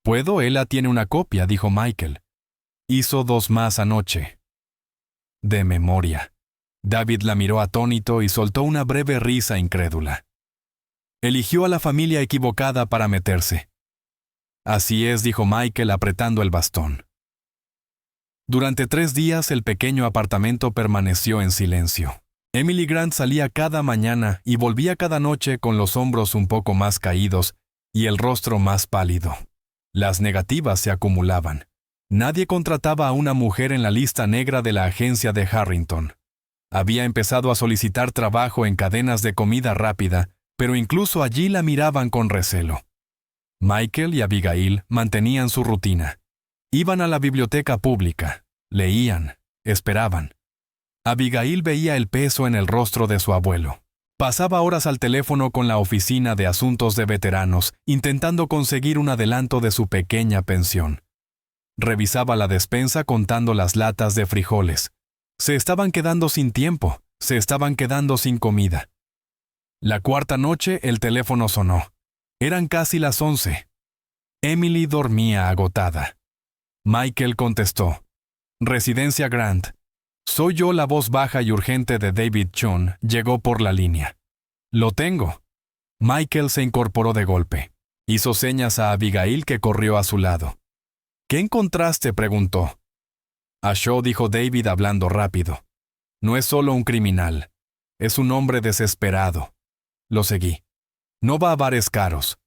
«¿Puedo? Ella tiene una copia», dijo Michael. «Hizo 2 más anoche». «De memoria». David la miró atónito y soltó una breve risa incrédula. «Eligió a la familia equivocada para meterse». «Así es», dijo Michael apretando el bastón. Durante 3 días el pequeño apartamento permaneció en silencio. Emily Grant salía cada mañana y volvía cada noche con los hombros un poco más caídos y el rostro más pálido. Las negativas se acumulaban. Nadie contrataba a una mujer en la lista negra de la agencia de Harrington. Había empezado a solicitar trabajo en cadenas de comida rápida, pero incluso allí la miraban con recelo. Michael y Abigail mantenían su rutina. Iban a la biblioteca pública, leían, esperaban. Abigail veía el peso en el rostro de su abuelo. Pasaba horas al teléfono con la oficina de asuntos de veteranos, intentando conseguir un adelanto de su pequeña pensión. Revisaba la despensa contando las latas de frijoles. Se estaban quedando sin tiempo, se estaban quedando sin comida. La 4ª noche el teléfono sonó. Eran casi las 11. Emily dormía agotada. Michael contestó. «Residencia Grant. Soy yo». La voz baja y urgente de David Chun llegó por la línea. «Lo tengo». Michael se incorporó de golpe. Hizo señas a Abigail, que corrió a su lado. «¿Qué encontraste?», preguntó. «A Shaw», dijo David hablando rápido. «No es solo un criminal. Es un hombre desesperado». Lo seguí. «No va a bares caros.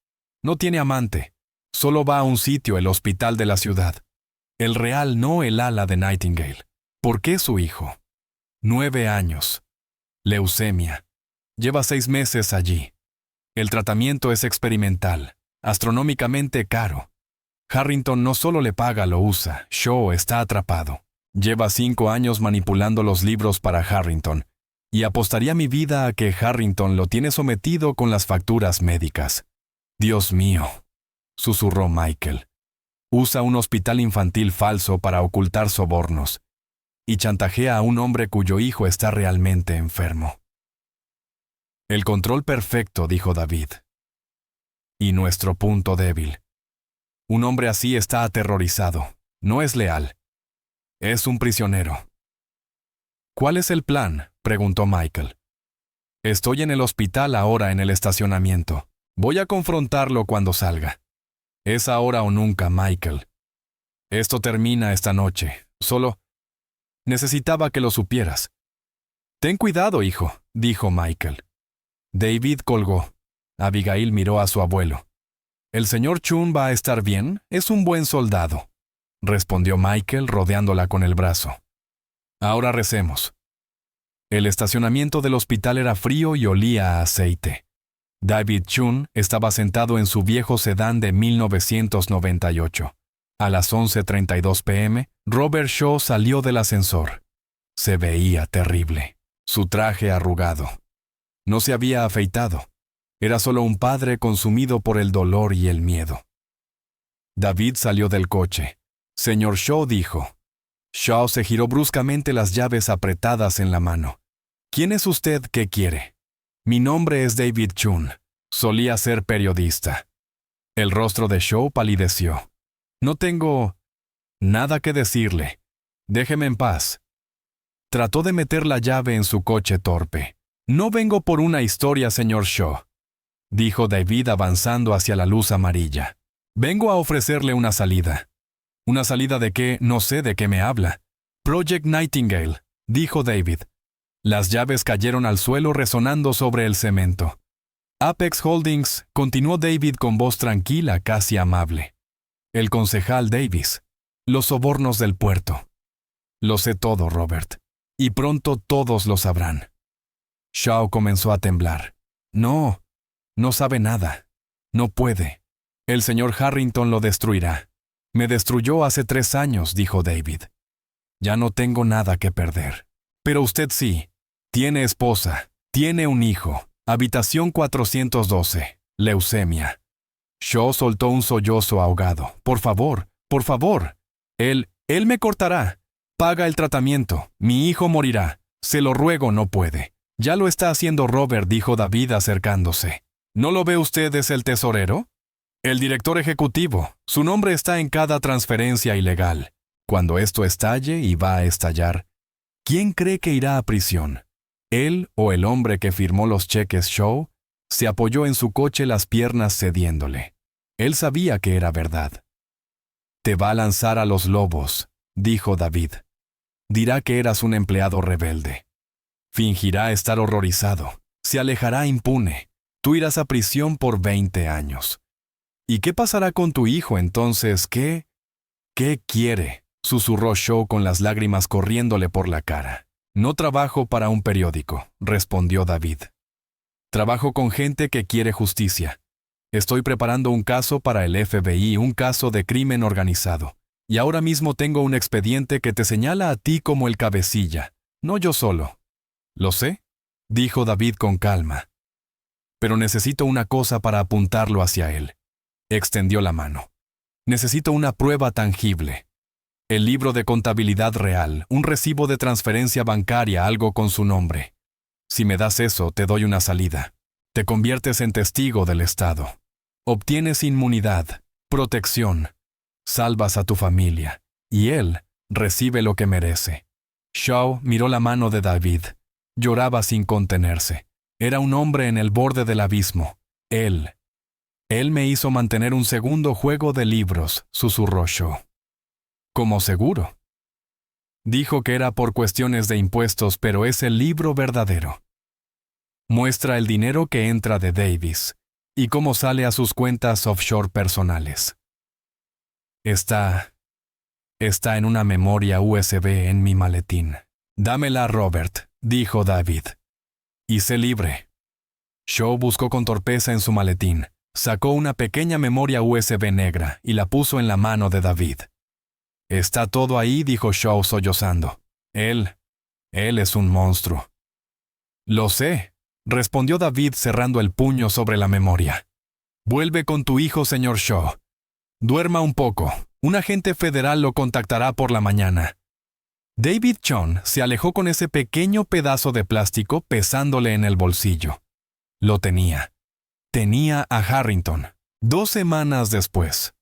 No tiene amante. Solo va a un sitio, el hospital de la ciudad. El real, no el ala de Nightingale. ¿Por qué su hijo? 9 años. Leucemia. Lleva 6 meses allí. El tratamiento es experimental, astronómicamente caro. Harrington no solo le paga, lo usa. Shaw está atrapado. Lleva 5 años manipulando los libros para Harrington, y apostaría mi vida a que Harrington lo tiene sometido con las facturas médicas. «Dios mío», susurró Michael. «Usa un hospital infantil falso para ocultar sobornos, y chantajea a un hombre cuyo hijo está realmente enfermo». «El control perfecto», dijo David. «Y nuestro punto débil. Un hombre así está aterrorizado. No es leal. Es un prisionero». «¿Cuál es el plan?», preguntó Michael. Estoy en el hospital ahora en el estacionamiento. Voy a confrontarlo cuando salga. Es ahora o nunca, Michael. Esto termina esta noche. Solo necesitaba que lo supieras. Ten cuidado, hijo, dijo Michael. David colgó. Abigail miró a su abuelo. ¿El señor Chun va a estar bien? Es un buen soldado, respondió Michael rodeándola con el brazo. Ahora recemos. El estacionamiento del hospital era frío y olía a aceite. David Chun estaba sentado en su viejo sedán de 1998. A las 11:32 p.m., Robert Shaw salió del ascensor. Se veía terrible. Su traje arrugado. No se había afeitado. Era solo un padre consumido por el dolor y el miedo. David salió del coche. Señor Shaw dijo. Shaw se giró bruscamente, las llaves apretadas en la mano. ¿Quién es usted? ¿Qué quiere? Mi nombre es David Chun. Solía ser periodista. El rostro de Shaw palideció. No tengo nada que decirle. Déjeme en paz. Trató de meter la llave en su coche torpe. No vengo por una historia, señor Shaw, dijo David avanzando hacia la luz amarilla. Vengo a ofrecerle una salida. ¿Una salida de qué? No sé de qué me habla. Project Nightingale, dijo David. Las llaves cayeron al suelo resonando sobre el cemento. Apex Holdings, continuó David con voz tranquila, casi amable. El concejal Davis. Los sobornos del puerto. Lo sé todo, Robert. Y pronto todos lo sabrán. Shaw comenzó a temblar. No sabe nada. No puede. El señor Harrington lo destruirá. Me destruyó hace 3 años, dijo David. Ya no tengo nada que perder. Pero usted sí. Tiene esposa. Tiene un hijo. Habitación 412. Leucemia. Shaw soltó un sollozo ahogado. Por favor, por favor. Él me cortará. Paga el tratamiento. Mi hijo morirá. Se lo ruego, no puede. Ya lo está haciendo Robert, dijo David acercándose. ¿No lo ve usted? ¿Es el tesorero? El director ejecutivo. Su nombre está en cada transferencia ilegal. Cuando esto estalle, y va a estallar, ¿quién cree que irá a prisión? ¿Él o el hombre que firmó los cheques Shaw? Se apoyó en su coche, las piernas cediéndole. Él sabía que era verdad. Te va a lanzar a los lobos, dijo David. Dirá que eras un empleado rebelde. Fingirá estar horrorizado. Se alejará impune. Tú irás a prisión por 20 años. ¿Y qué pasará con tu hijo entonces? ¿Qué quiere? Susurró Shaw con las lágrimas corriéndole por la cara. No trabajo para un periódico, respondió David. Trabajo con gente que quiere justicia. Estoy preparando un caso para el FBI, un caso de crimen organizado. Y ahora mismo tengo un expediente que te señala a ti como el cabecilla, no yo solo. Lo sé, dijo David con calma. Pero necesito una cosa para apuntarlo hacia él. Extendió la mano. Necesito una prueba tangible. El libro de contabilidad real, un recibo de transferencia bancaria, algo con su nombre. Si me das eso, te doy una salida. Te conviertes en testigo del Estado. Obtienes inmunidad, protección. Salvas a tu familia. Y él recibe lo que merece. Shaw miró la mano de David. Lloraba sin contenerse. Era un hombre en el borde del abismo. Él me hizo mantener un segundo juego de libros, susurró Shaw. ¿Cómo seguro? Dijo que era por cuestiones de impuestos, pero es el libro verdadero. Muestra el dinero que entra de Davis y cómo sale a sus cuentas offshore personales. Está en una memoria USB en mi maletín. Dámela, Robert, dijo David. Y sé libre. Shaw buscó con torpeza en su maletín. Sacó una pequeña memoria USB negra y la puso en la mano de David. Está todo ahí, dijo Shaw sollozando. Él es un monstruo. Lo sé, respondió David cerrando el puño sobre la memoria. Vuelve con tu hijo, señor Shaw. Duerma un poco. Un agente federal lo contactará por la mañana. David Chun se alejó con ese pequeño pedazo de plástico pesándole en el bolsillo. Lo tenía. Tenía a Harrington. 2 semanas después.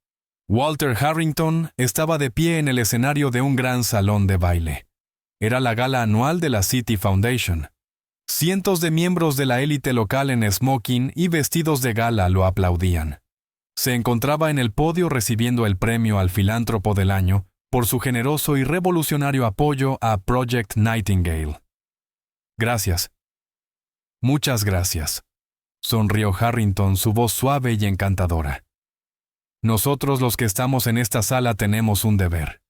Walter Harrington estaba de pie en el escenario de un gran salón de baile. Era la gala anual de la City Foundation. Cientos de miembros de la élite local en smoking y vestidos de gala lo aplaudían. Se encontraba en el podio recibiendo el premio al Filántropo del Año por su generoso y revolucionario apoyo a Project Nightingale. Gracias. Muchas gracias. Sonrió Harrington, su voz suave y encantadora. Nosotros los que estamos en esta sala tenemos un deber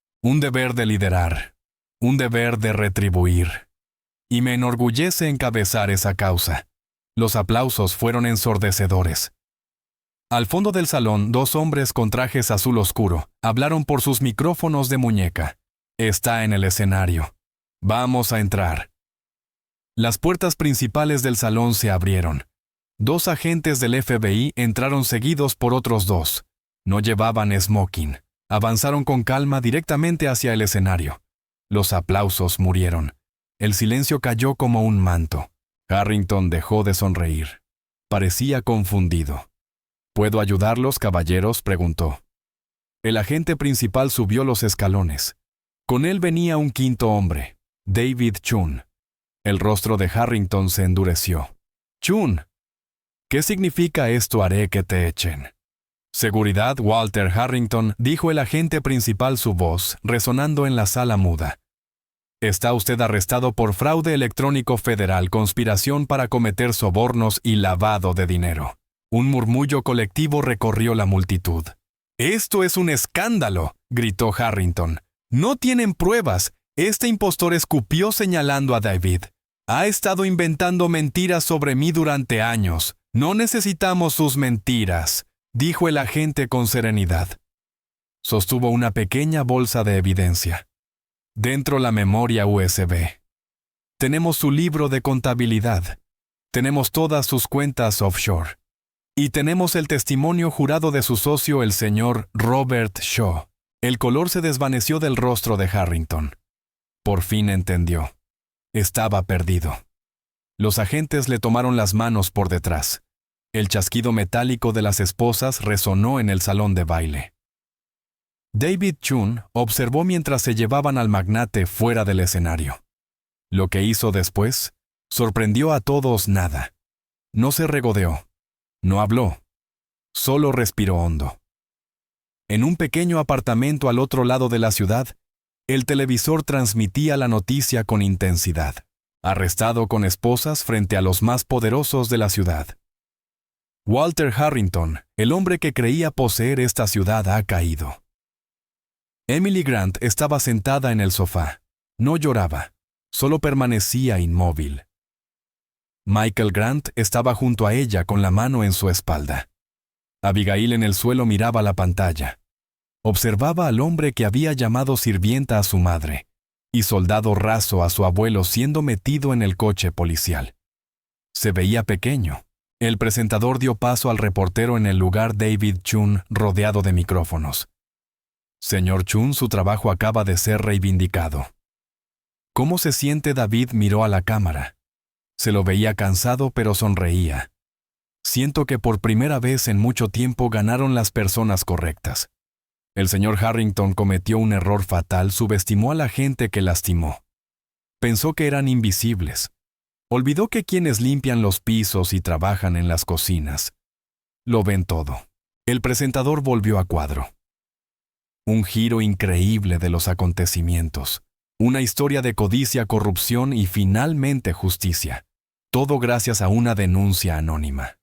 de liderar, un deber de retribuir. Y me enorgullece encabezar esa causa. Los aplausos fueron ensordecedores. Al fondo del salón, 2 hombres con trajes azul oscuro hablaron por sus micrófonos de muñeca. Está en el escenario. Vamos a entrar. Las puertas principales del salón se abrieron. 2 agentes del FBI entraron seguidos por otros 2. No llevaban smoking. Avanzaron con calma directamente hacia el escenario. Los aplausos murieron. El silencio cayó como un manto. Harrington dejó de sonreír. Parecía confundido. ¿Puedo ayudarlos, caballeros?, preguntó. El agente principal subió los escalones. Con él venía un 5.º hombre, David Chun. El rostro de Harrington se endureció. Chun, ¿qué significa esto? Haré que te echen. Seguridad, Walter Harrington, dijo el agente principal, su voz resonando en la sala muda. Está usted arrestado por fraude electrónico federal, conspiración para cometer sobornos y lavado de dinero. Un murmullo colectivo recorrió la multitud. «¡Esto es un escándalo!», gritó Harrington. «No tienen pruebas. Este impostor escupió señalando a David. Ha estado inventando mentiras sobre mí durante años. No necesitamos sus mentiras», dijo el agente con serenidad. Sostuvo una pequeña bolsa de evidencia. Dentro la memoria USB. Tenemos su libro de contabilidad. Tenemos todas sus cuentas offshore. Y tenemos el testimonio jurado de su socio, el señor Robert Shaw. El color se desvaneció del rostro de Harrington. Por fin entendió. Estaba perdido. Los agentes le tomaron las manos por detrás. El chasquido metálico de las esposas resonó en el salón de baile. David Chun observó mientras se llevaban al magnate fuera del escenario. Lo que hizo después sorprendió a todos nada. No se regodeó. No habló. Solo respiró hondo. En un pequeño apartamento al otro lado de la ciudad, el televisor transmitía la noticia con intensidad. Arrestado con esposas frente a los más poderosos de la ciudad. Walter Harrington, el hombre que creía poseer esta ciudad, ha caído. Emily Grant estaba sentada en el sofá. No lloraba, solo permanecía inmóvil. Michael Grant estaba junto a ella con la mano en su espalda. Abigail en el suelo miraba la pantalla. Observaba al hombre que había llamado sirvienta a su madre y soldado raso a su abuelo siendo metido en el coche policial. Se veía pequeño. El presentador dio paso al reportero en el lugar, David Chun, rodeado de micrófonos. Señor Chun, su trabajo acaba de ser reivindicado. ¿Cómo se siente? David miró a la cámara. Se lo veía cansado, pero sonreía. Siento que por primera vez en mucho tiempo ganaron las personas correctas. El señor Harrington cometió un error fatal, subestimó a la gente que lastimó. Pensó que eran invisibles. Olvidó que quienes limpian los pisos y trabajan en las cocinas lo ven todo. El presentador volvió a cuadro. Un giro increíble de los acontecimientos. Una historia de codicia, corrupción y finalmente justicia. Todo gracias a una denuncia anónima.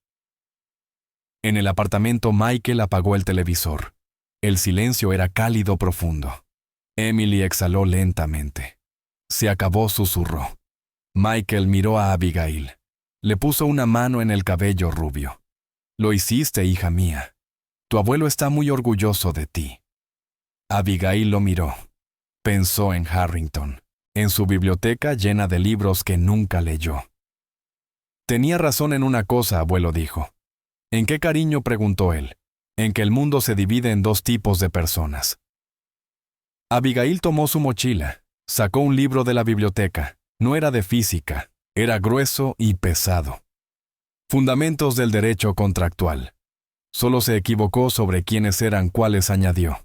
En el apartamento, Michael apagó el televisor. El silencio era cálido profundo. Emily exhaló lentamente. Se acabó, susurró. Michael miró a Abigail. Le puso una mano en el cabello rubio. Lo hiciste, hija mía. Tu abuelo está muy orgulloso de ti. Abigail lo miró. Pensó en Harrington, en su biblioteca llena de libros que nunca leyó. Tenía razón en una cosa, abuelo, dijo. ¿En qué, cariño?, preguntó él. En que el mundo se divide en 2 tipos de personas. Abigail tomó su mochila, sacó un libro de la biblioteca. No era de física, era grueso y pesado. Fundamentos del derecho contractual. Solo se equivocó sobre quiénes eran cuáles, añadió.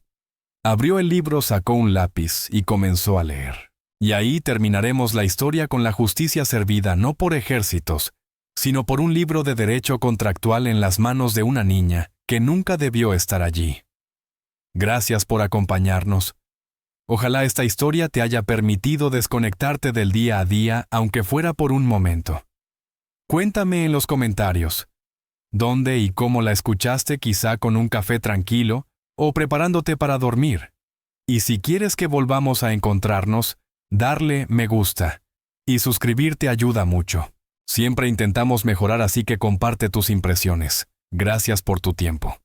Abrió el libro, sacó un lápiz y comenzó a leer. Y ahí terminaremos la historia con la justicia servida no por ejércitos, sino por un libro de derecho contractual en las manos de una niña que nunca debió estar allí. Gracias por acompañarnos. Ojalá esta historia te haya permitido desconectarte del día a día, aunque fuera por un momento. Cuéntame en los comentarios dónde y cómo la escuchaste, quizá con un café tranquilo o preparándote para dormir. Y si quieres que volvamos a encontrarnos, darle me gusta y suscribirte ayuda mucho. Siempre intentamos mejorar, así que comparte tus impresiones. Gracias por tu tiempo.